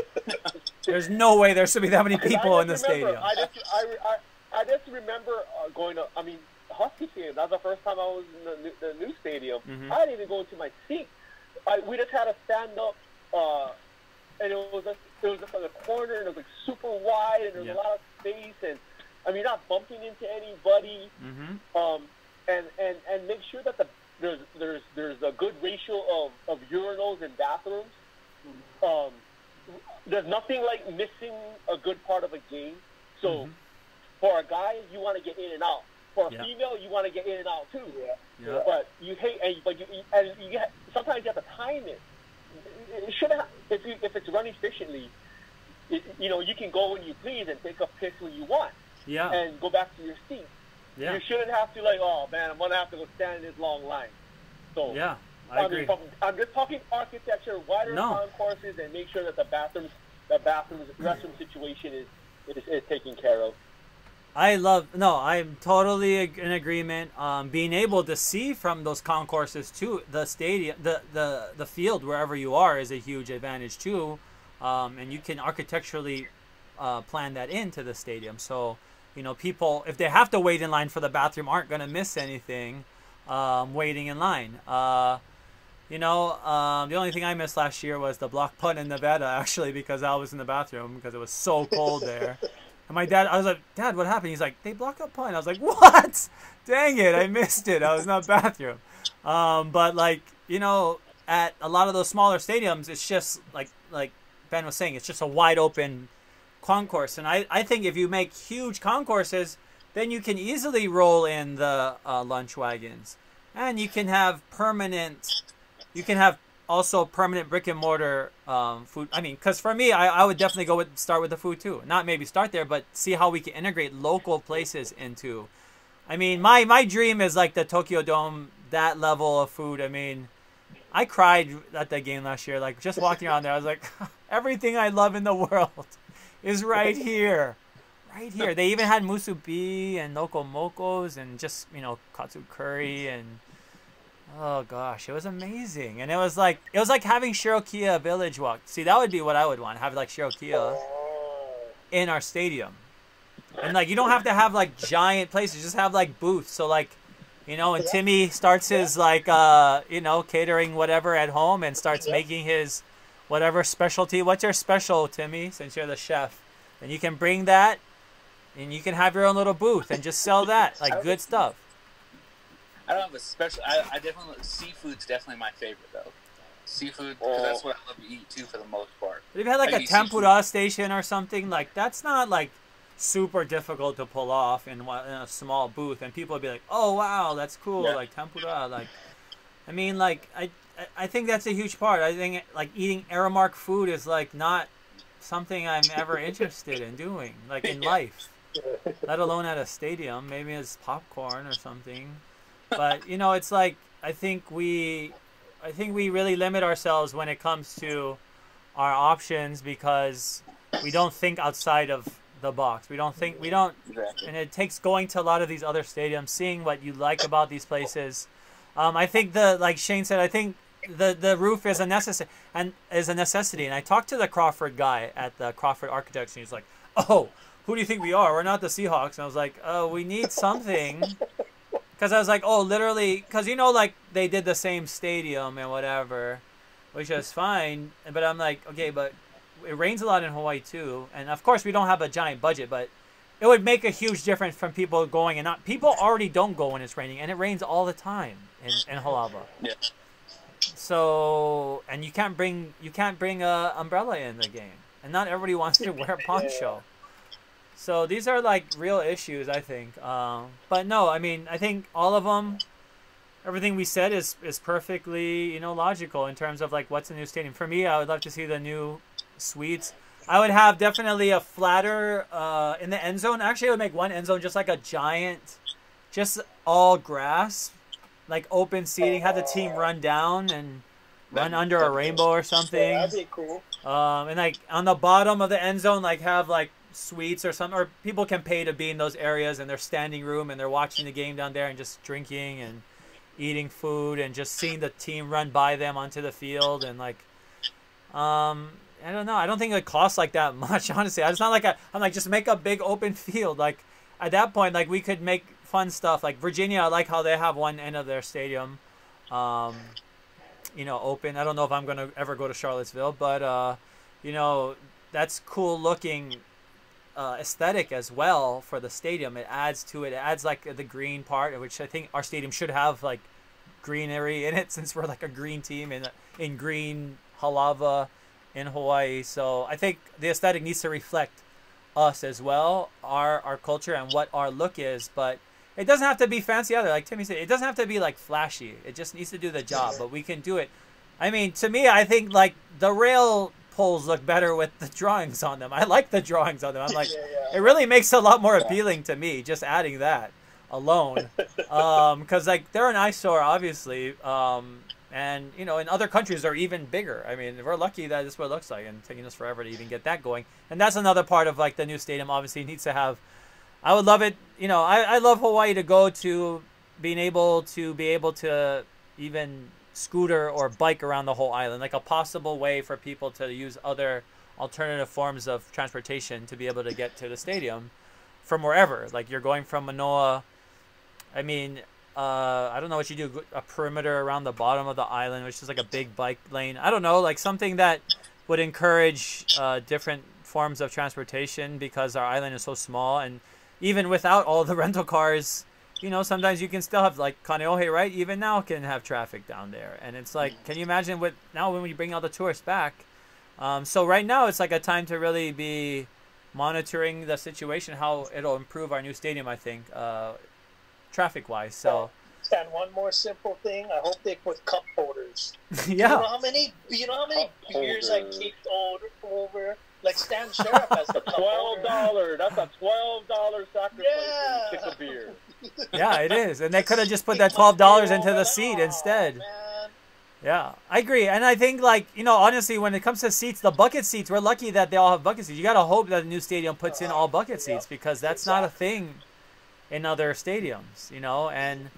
There's no way there should be that many people in the stadium. I just remember going to. I mean, Husky Stadium. That was the first time I was in the new stadium. Mm-hmm. I didn't even go into my seat. We just had to stand up, and it was just on the corner, and it was like super wide, and there was a lot of space, and I mean, not bumping into anybody. Mm-hmm. And make sure that there's a good ratio of urinals and bathrooms. There's nothing like missing a good part of a game. So for a guy, you want to get in and out. For a female, you want to get in and out too. Yeah. But you hate, sometimes you have to time it. It shouldn't. If it's run efficiently, you can go when you please and take a piss when you want. Yeah. And go back to your seat. Yeah. You shouldn't have to oh man, I'm gonna have to go stand in this long line. So yeah, I agree. I'm just talking architecture, wider concourses, and make sure that the restroom situation is taken care of. I'm totally in agreement. Being able to see from those concourses to the stadium, the field wherever you are is a huge advantage too, and you can architecturally plan that into the stadium. So people, if they have to wait in line for the bathroom, aren't going to miss anything waiting in line. The only thing I missed last year was the block punt in Nevada, actually, because I was in the bathroom because it was so cold there. And my dad, I was like, Dad, what happened? He's like, they blocked a punt. I was like, what? Dang it, I missed it. I was in the bathroom. But at a lot of those smaller stadiums, it's just like Ben was saying, it's just a wide open concourse. And I think if you make huge concourses, then you can easily roll in the lunch wagons. And you can have also permanent brick and mortar food. I mean, because for me, I would definitely start with the food too. Not maybe start there, but see how we can integrate local places into. I mean, my dream is like the Tokyo Dome, that level of food. I mean, I cried at that game last year. Like just walking around there, I was like, everything I love in the world is right here. Right here. They even had musubi and nokomokos and just, katsu curry and oh gosh, it was amazing. And it was like having Shirokiya Village Walk. See, that would be what I would want, have like Shirokiya in our stadium. And you don't have to have giant places, just have booths. So and Timmy starts his catering whatever at home and starts making his whatever specialty. What's your special, Timmy, since you're the chef? And you can bring that and you can have your own little booth and just sell that, good stuff. I don't have a special. I definitely seafood's definitely my favorite though. Seafood, because that's what I love to eat too for the most part. If you had a tempura station or something, that's not super difficult to pull off in a small booth, and people would be like, "Oh wow, that's cool!" Tempura. I mean, I think that's a huge part. I think eating Aramark food is not something I'm ever interested in doing, in life, let alone at a stadium. Maybe it's popcorn or something. But it's I think we really limit ourselves when it comes to our options because we don't think outside of the box. Exactly. And it takes going to a lot of these other stadiums, seeing what you like about these places. I think like Shane said, I think the roof is a necessity. And I talked to the Crawford guy at the Crawford Architects, and he's like, "Oh, who do you think we are? We're not the Seahawks." And I was like, "Oh, we need something." Because I was like, oh, literally, because they did the same stadium and whatever, which is fine. But I'm like, okay, but it rains a lot in Hawaii too. And of course, we don't have a giant budget, but it would make a huge difference from people going and not. People already don't go when it's raining, and it rains all the time in Halava. Yeah. So, and you can't bring a umbrella in the game, and not everybody wants to wear a poncho. So these are real issues, I think. But no, I mean, I think all of them, everything we said is perfectly, logical in terms of what's the new stadium. For me, I would love to see the new suites. I would have definitely a flatter in the end zone. Actually, I would make one end zone just like a giant, just all grass, like open seating, have the team run down and run under a rainbow or something. That'd be cool. And like on the bottom of the end zone, like have like suites or something, or people can pay to be in those areas in their standing room and they're watching the game down there and just drinking and eating food and just seeing the team run by them onto the field. And like I don't know, I don't think it costs like that much, honestly. It's not like I'm like, just make a big open field. Like at that point, like we could make fun stuff. Like Virginia, I like how they have one end of their stadium you know, open. I don't know if I'm gonna ever go to Charlottesville, but you know, that's cool looking aesthetic as well for the stadium. It adds to it. It adds like the green part, which I think our stadium should have like greenery in it, since we're like a green team in green halava in Hawaii. So I think the aesthetic needs to reflect us as well, our culture and what our look is. But it doesn't have to be fancy either. Like Timmy said, it doesn't have to be like flashy. It just needs to do the job, but we can do it. I mean, to me, I think like the rail poles look better with the drawings on them. I like the drawings on them. I'm like, it really makes it a lot more appealing to me, just adding that alone. Because like they're an eyesore, obviously. And, you know, in other countries they're even bigger. I mean, we're lucky that this is what it looks like, and taking us forever to even get that going. And that's another part of like the new stadium. Obviously needs to have, I would love it, you know, I love Hawaii to go to being able to even scooter or bike around the whole island, like a possible way for people to use other alternative forms of transportation to be able to get to the stadium from wherever. Like you're going from Manoa, I mean, I don't know what you do, a perimeter around the bottom of the island, which is like a big bike lane. I don't know, like something that would encourage different forms of transportation, because our island is so small. And even without all the rental cars, you know, sometimes you can still have like Kaneohe, right? Even now can have traffic down there. And it's like, can you imagine what now when we bring all the tourists back? So right now it's like a time to really be monitoring the situation, how it'll improve our new stadium, I think, traffic-wise. So. And one more simple thing, I hope they put cup holders. Yeah. You know how many beers I kicked over? Like Stan Sheriff has the cup holder. That's a $12 sacrifice when you kick a beer. Yeah, it is. And they could have just put that $12 into the seat instead. Man. Yeah, I agree. And I think, like, you know, honestly, when it comes to seats, the bucket seats, we're lucky that they all have bucket seats. You got to hope that the new stadium puts in all bucket seats, because that's not a thing in other stadiums, you know. And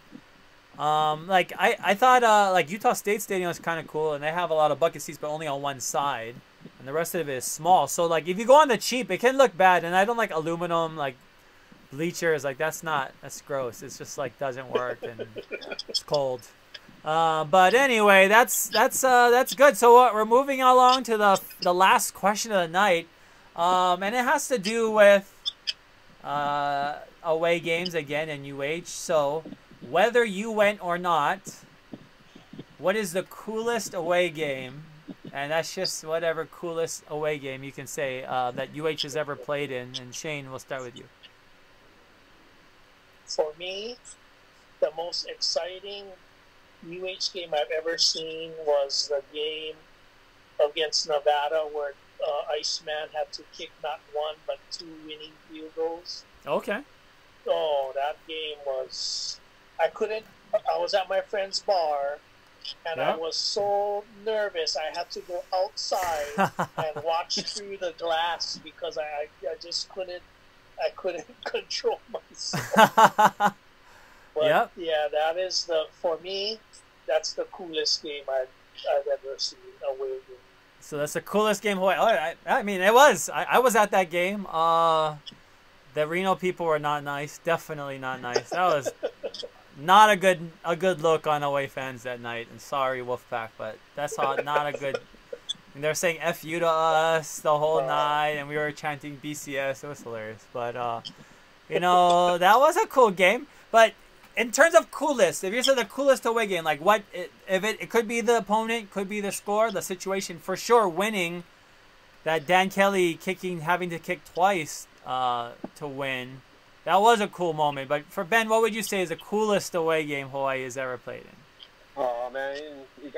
like I thought like Utah State Stadium is kind of cool, and they have a lot of bucket seats but only on one side, and the rest of it is small. So like if you go on the cheap, it can look bad. And I don't like aluminum like bleachers. Like that's gross. It's just like doesn't work, and it's cold. But anyway, that's good. So we're moving along to the last question of the night, and it has to do with away games again in UH. So whether you went or not, what is the coolest away game? And that's just whatever coolest away game you can say that UH has ever played in. And Shane, we'll start with you. For me, the most exciting UH game I've ever seen was the game against Nevada, where Iceman had to kick not one but 2 winning field goals. Okay. Oh, that game was... I was at my friend's bar, and I was so nervous I had to go outside and watch through the glass, because I just couldn't control myself. But yeah, that is for me, that's the coolest game I've ever seen, away game. So that's the coolest game Hawaii. I mean, it was. I was at that game. The Reno people were not nice. Definitely not nice. That was not a good look on away fans that night. And sorry, Wolfpack, but that's not a good. And they're saying "F you" to us the whole night, and we were chanting BCS. It was hilarious. But you know, that was a cool game. But in terms of coolest, if you said the coolest away game, like what? If it could be the opponent, could be the score, the situation. For sure, winning. That Dan Kelly having to kick twice to win. That was a cool moment. But for Ben, what would you say is the coolest away game Hawaii has ever played in? Oh man, you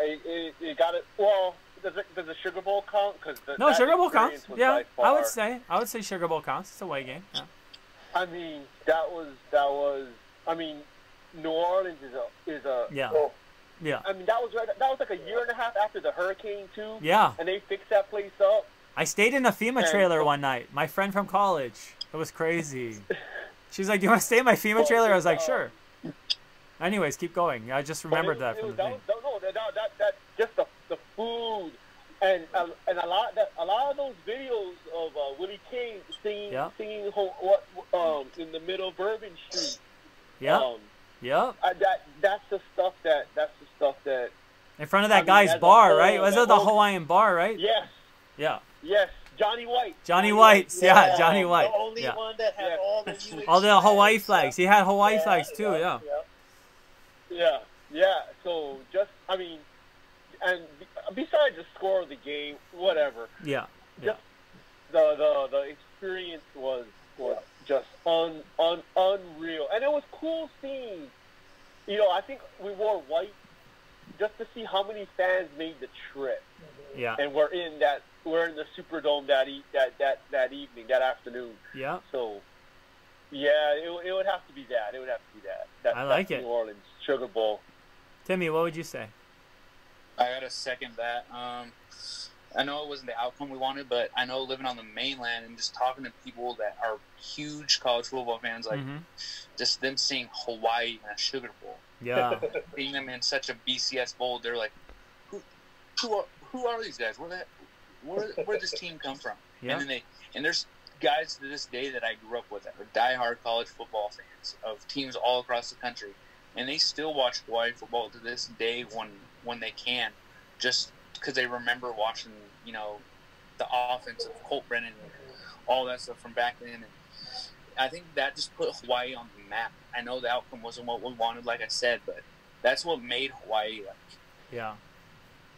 got it. Well, does the Sugar Bowl count? No, Sugar Bowl counts. Yeah, I would say Sugar Bowl counts. It's a away game. Yeah. I mean, that was. I mean, New Orleans is a Yeah. Yeah. I mean, that was like a year and a half after the hurricane too. Yeah. And they fixed that place up. I stayed in a FEMA trailer one night. My friend from college. It was crazy. She's like, "Do you want to stay in my FEMA trailer?" I was like, "Sure." Anyways, keep going. I just remembered that from the thing. That just the food and a lot of those videos of Willie K singing in the middle of Bourbon Street. Yeah. Yep. That's the stuff that in front of that guy's bar, right? Was it the Hawaiian bar, right? Yes. Yeah. Yes. Johnny White. Johnny White's, yeah, Johnny White. The only one that had all the Hawaii flags. He had Hawaii flags too, Yeah. So just, I mean, and besides the score of the game, whatever. Yeah. Just the experience was just unreal, and it was cool seeing. You know, I think we wore white just to see how many fans made the trip. Yeah. And we're in the Superdome that evening, that afternoon. Yeah. So, yeah, it would have to be that. It would have to be that. I like that it. New Orleans Sugar Bowl. Timmy, what would you say? I gotta second that. I know it wasn't the outcome we wanted, but I know living on the mainland and just talking to people that are huge college football fans, like just them seeing Hawaii in a Sugar Bowl. Yeah. Seeing them in such a BCS bowl, they're like, who are these guys? Where this team come from? Yeah. And there's guys to this day that I grew up with that are diehard college football fans of teams all across the country, and they still watch Hawaii football to this day when they can, just because they remember watching, you know, the offense of Colt Brennan and all that stuff from back then. And I think that just put Hawaii on the map. I know the outcome wasn't what we wanted, like I said, but that's what made Hawaii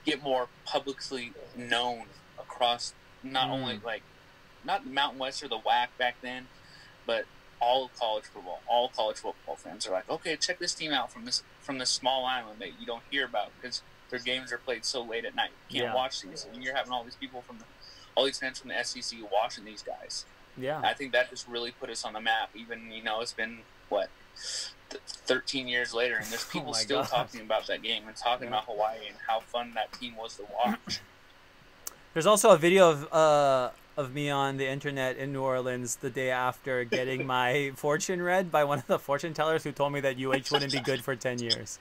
get more publicly known across not only not the Mountain West or the WAC back then, but all of college football. All college football fans are like, okay, check this team out from this small island that you don't hear about because their games are played so late at night. You can't watch these, and you're having all these people all these fans from the SEC watching these guys. Yeah, I think that just really put us on the map. Even, you know, it's been 13 years later, and there's people still talking about that game and talking about Hawaii and how fun that team was to watch. There's also a video of me on the internet in New Orleans the day after getting my fortune read by one of the fortune tellers who told me that UH wouldn't be good for 10 years.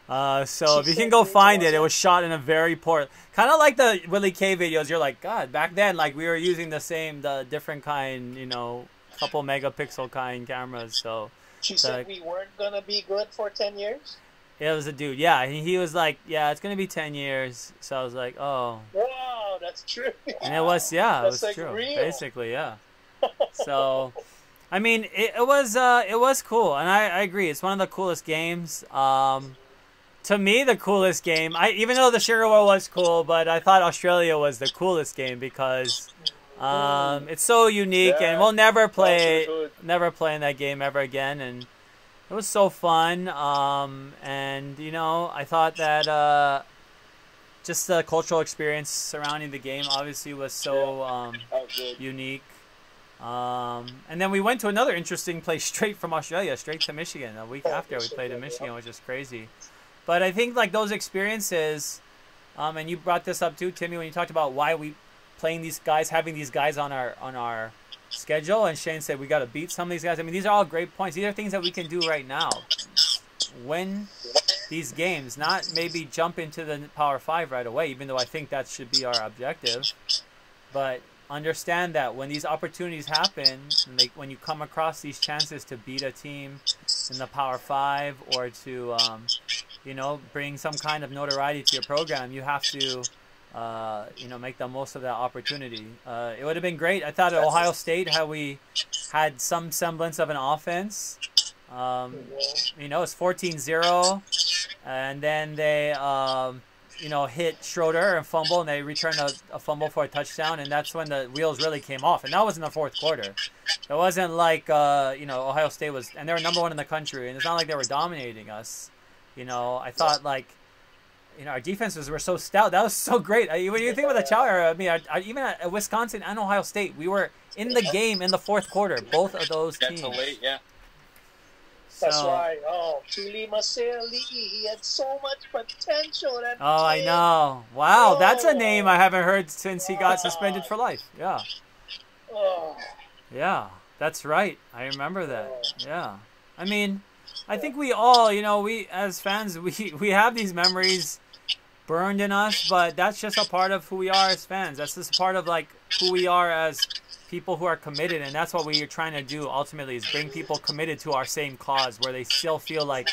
So if you can go find it, it was shot in a very poor, kind of like the Willie K videos. You're like, God, back then, like we were using the different kind, you know, couple megapixel kind cameras. So she said we weren't gonna be good for 10 years. It was a dude, yeah. He was like, yeah, it's gonna be 10 years. So I was like, oh. Wow, that's true. And it was, yeah, it was like true, real. basically, yeah. So, I mean, it was cool, and I agree. It's one of the coolest games. To me, the coolest game. Even though the Sugar Bowl was cool, but I thought Australia was the coolest game because it's so unique, and we'll never play in that game ever again. And it was so fun. And you know, I thought that just the cultural experience surrounding the game obviously was so unique. And then we went to another interesting place straight from Australia, straight to Michigan. A week after we played in Michigan, which is crazy. But I think like those experiences, and you brought this up too, Timmy, when you talked about why we playing these guys, having these guys on our schedule, and Shane said we got to beat some of these guys. I mean, these are all great points. These are things that we can do right now. Win these games, not maybe jump into the Power 5 right away, even though I think that should be our objective. But understand that when these opportunities happen, and when you come across these chances to beat a team in the Power 5 or to you know, bring some kind of notoriety to your program, you have to you know, make the most of that opportunity. It would have been great. I thought at Ohio State how we had some semblance of an offense. You know, it's 14-0, and then they you know, hit Schroeder and fumble, and they return a fumble for a touchdown, and that's when the wheels really came off. And that was in the fourth quarter. It wasn't like you know, Ohio State was, and they were #1 in the country, and it's not like they were dominating us. You know, I thought like, you know, our defenses were so stout. That was so great. When you think about the Chow era, I mean, even at Wisconsin and Ohio State, we were in the game in the fourth quarter. Both of those teams. Late, yeah. That's right. Oh, Tuli Maseli. He had so much potential. That Oh, I kid. know. Wow, that's a Oh. name I haven't heard since he got suspended for life. Yeah. Oh. Yeah, that's right. I remember that. Yeah. I mean, I think we all, we as fans, we have these memories burned in us, but that's just a part of who we are as fans. That's just a part of like who we are as people who are committed, and that's what we are trying to do ultimately, is bring people committed to our same cause, where they still feel like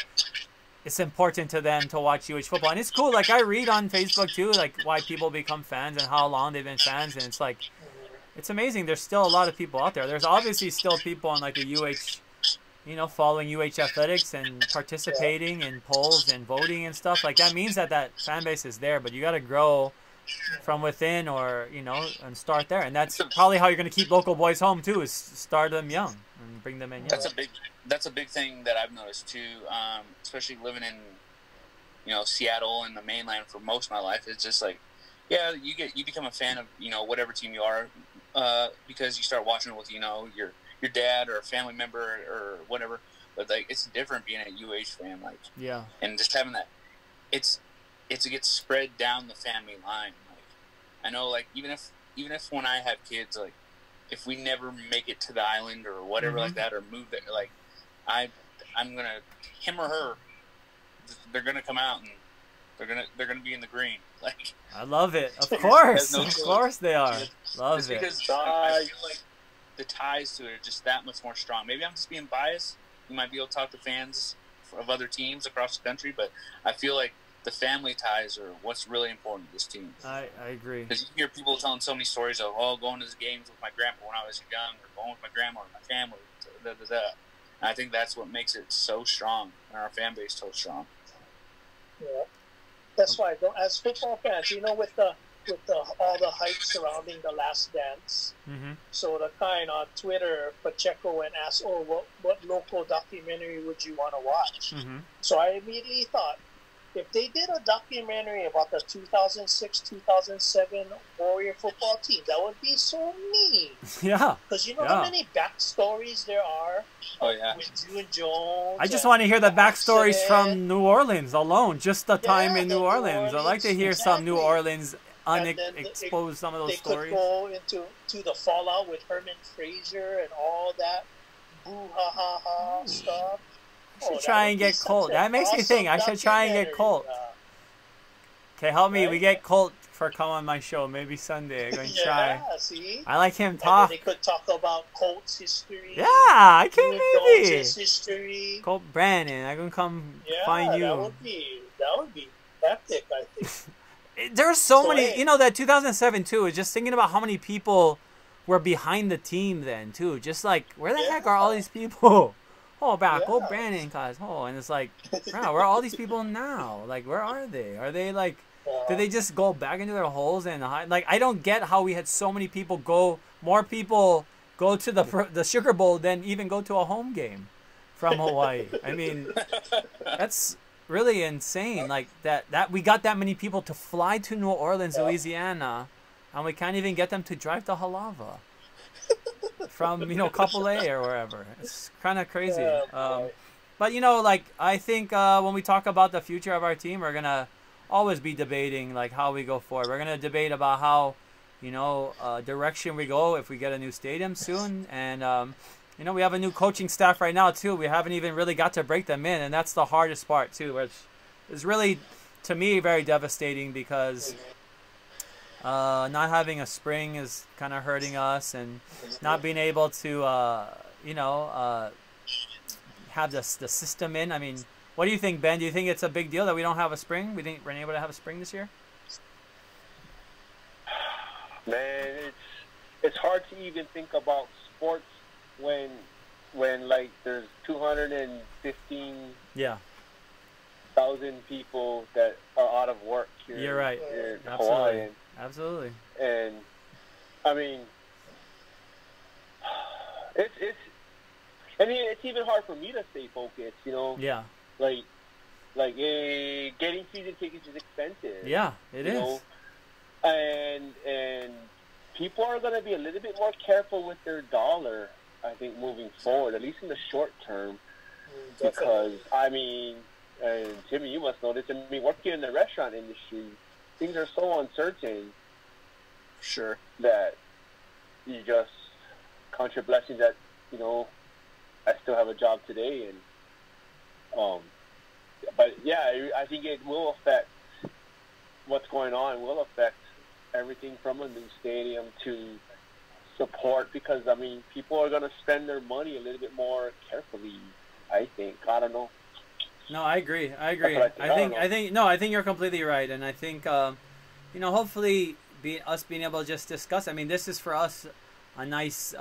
it's important to them to watch UH football. And it's cool, like I read on Facebook too, like why people become fans and how long they've been fans, and it's like, it's amazing. There's still a lot of people out there. There's obviously still people on like the UH, following UH athletics and participating in polls and voting and stuff. Like that means that fan base is there, but you got to grow from within, or and start there. And that's probably how you're going to keep local boys home too, is start them young and bring them in young. That's a big thing that I've noticed too, especially living in Seattle and the mainland for most of my life. It's just like, yeah, you become a fan of whatever team you are, because you start watching it with your dad or a family member or whatever. But like, it's different being a UH fan, like, yeah, and just having that, it gets spread down the family line. Like, I know, like, even if when I have kids, like, if we never make it to the island or whatever like that, or move there, like, I'm gonna, him or her, they're gonna come out and they're gonna be in the green. Like, I love it. Of course, no of course they are. Love just it. Because I feel like the ties to it are just that much more strong. Maybe I'm just being biased. You might be able to talk to fans of other teams across the country, but I feel like the family ties are what's really important to this team. I agree. Because you hear people telling so many stories of, going to the games with my grandpa when I was young, or going with my grandma or my family, And I think that's what makes it so strong, and our fan base so strong. Yeah, that's right. As football fans, with all the hype surrounding The Last Dance, so the kind on Twitter, Pacheco and asked, what local documentary would you want to watch? So I immediately thought, if they did a documentary about the 2006-2007 Warrior football team, that would be so neat. Yeah. Because how many backstories there are. Oh, yeah. With June Jones. I just want to hear the backstories from New Orleans alone, just the time in New Orleans. I'd like to hear some New Orleans expose some of those stories. They could go to the fallout with Herman Frazier and all that boo-ha-ha-ha stuff. I should try and get Colt. That makes me think. I should try and get Colt. Okay, help me. Right? We get Colt for come on my show. Maybe Sunday. I'm going to try. See? I like him talk. They could talk about Colt's history. Yeah, I can maybe. His history. Colt Brandon. I'm going to come find you. That would be epic, I think. There's so many. That 2007 too. Is just thinking about how many people were behind the team then too. Just like, where the heck are all these people? Colt Brandon, guys. And it's like, wow, where are all these people now? Like, where are they? Are they like, did they just go back into their holes and hide? Like, I don't get how we had so many people more people go to the Sugar Bowl than even go to a home game from Hawaii. I mean, that's really insane. Like that we got that many people to fly to New Orleans, Louisiana, and we can't even get them to drive to Halava from Kapolei or wherever. It's kind of crazy. But like, I think when we talk about the future of our team, we're gonna always be debating like how we go forward. We're gonna debate about how direction we go if we get a new stadium soon, and we have a new coaching staff right now too. We haven't even really got to break them in, and that's the hardest part too, which is really, to me, very devastating, because not having a spring is kind of hurting us, and not being able to have the system in. I mean, what do you think, Ben? Do you think it's a big deal that we don't have a spring? We didn't able to have a spring this year? Man, it's hard to even think about sports when like there's 215,000 people that are out of work here. You're right. In Absolutely. Hawaii. Absolutely. And I mean, it's even hard for me to stay focused. Yeah. Like getting season tickets is expensive. Yeah, it is. And people are going to be a little bit more careful with their dollar, I think, moving forward, at least in the short term. because I mean, and Jimmy, you must know this. I mean, working in the restaurant industry, things are so uncertain. Sure. That you just count your blessings that, you know, I still have a job today, and but yeah, I think it will affect what's going on. It will affect everything from a new stadium to support, because I mean, people are going to spend their money a little bit more carefully. I think. I don't know. No, I agree. I think you're completely right, and I think you know, hopefully being able to just discuss. I mean, this is for us a nice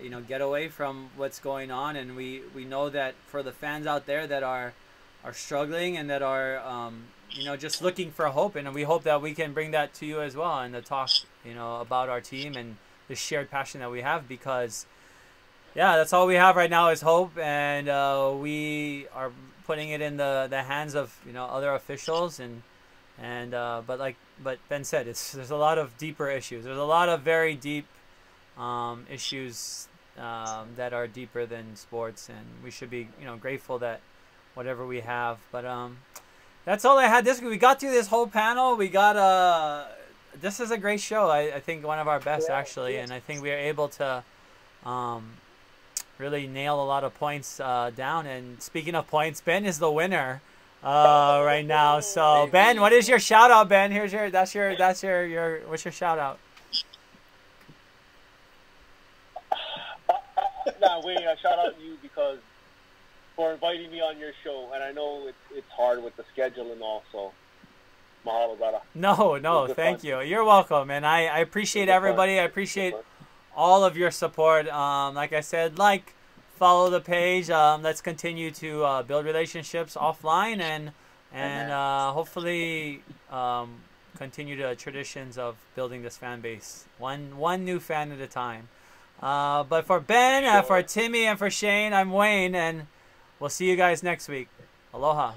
you know, getaway from what's going on, and we know that for the fans out there that are struggling and that are you know, just looking for hope, and we hope that we can bring that to you as well, and to talk, you know, about our team and the shared passion that we have, because yeah, that's all we have right now is hope, and we are putting it in the hands of, you know, other officials, and but Ben said, there's a lot of deeper issues. There's a lot of very deep issues that are deeper than sports, and we should be, you know, grateful that whatever we have. But that's all I had this week. We got through this whole panel. We got this is a great show. I think one of our best, actually, and I think we are able to really nail a lot of points down. And speaking of points, Ben is the winner right now. So Ben, what is your shout out, Ben? What's your shout out? Nah, wait, I shout out you because for inviting me on your show, and I know it's hard with the schedule and all, so mahalo, brother. No, thank you. You're welcome, and I appreciate everybody. I appreciate all of your support. Like I said, follow the page. Let's continue to build relationships offline, and hopefully continue the traditions of building this fan base, one new fan at a time. But for Ben, for Timmy, and for Shane, I'm Wayne, and we'll see you guys next week. Aloha.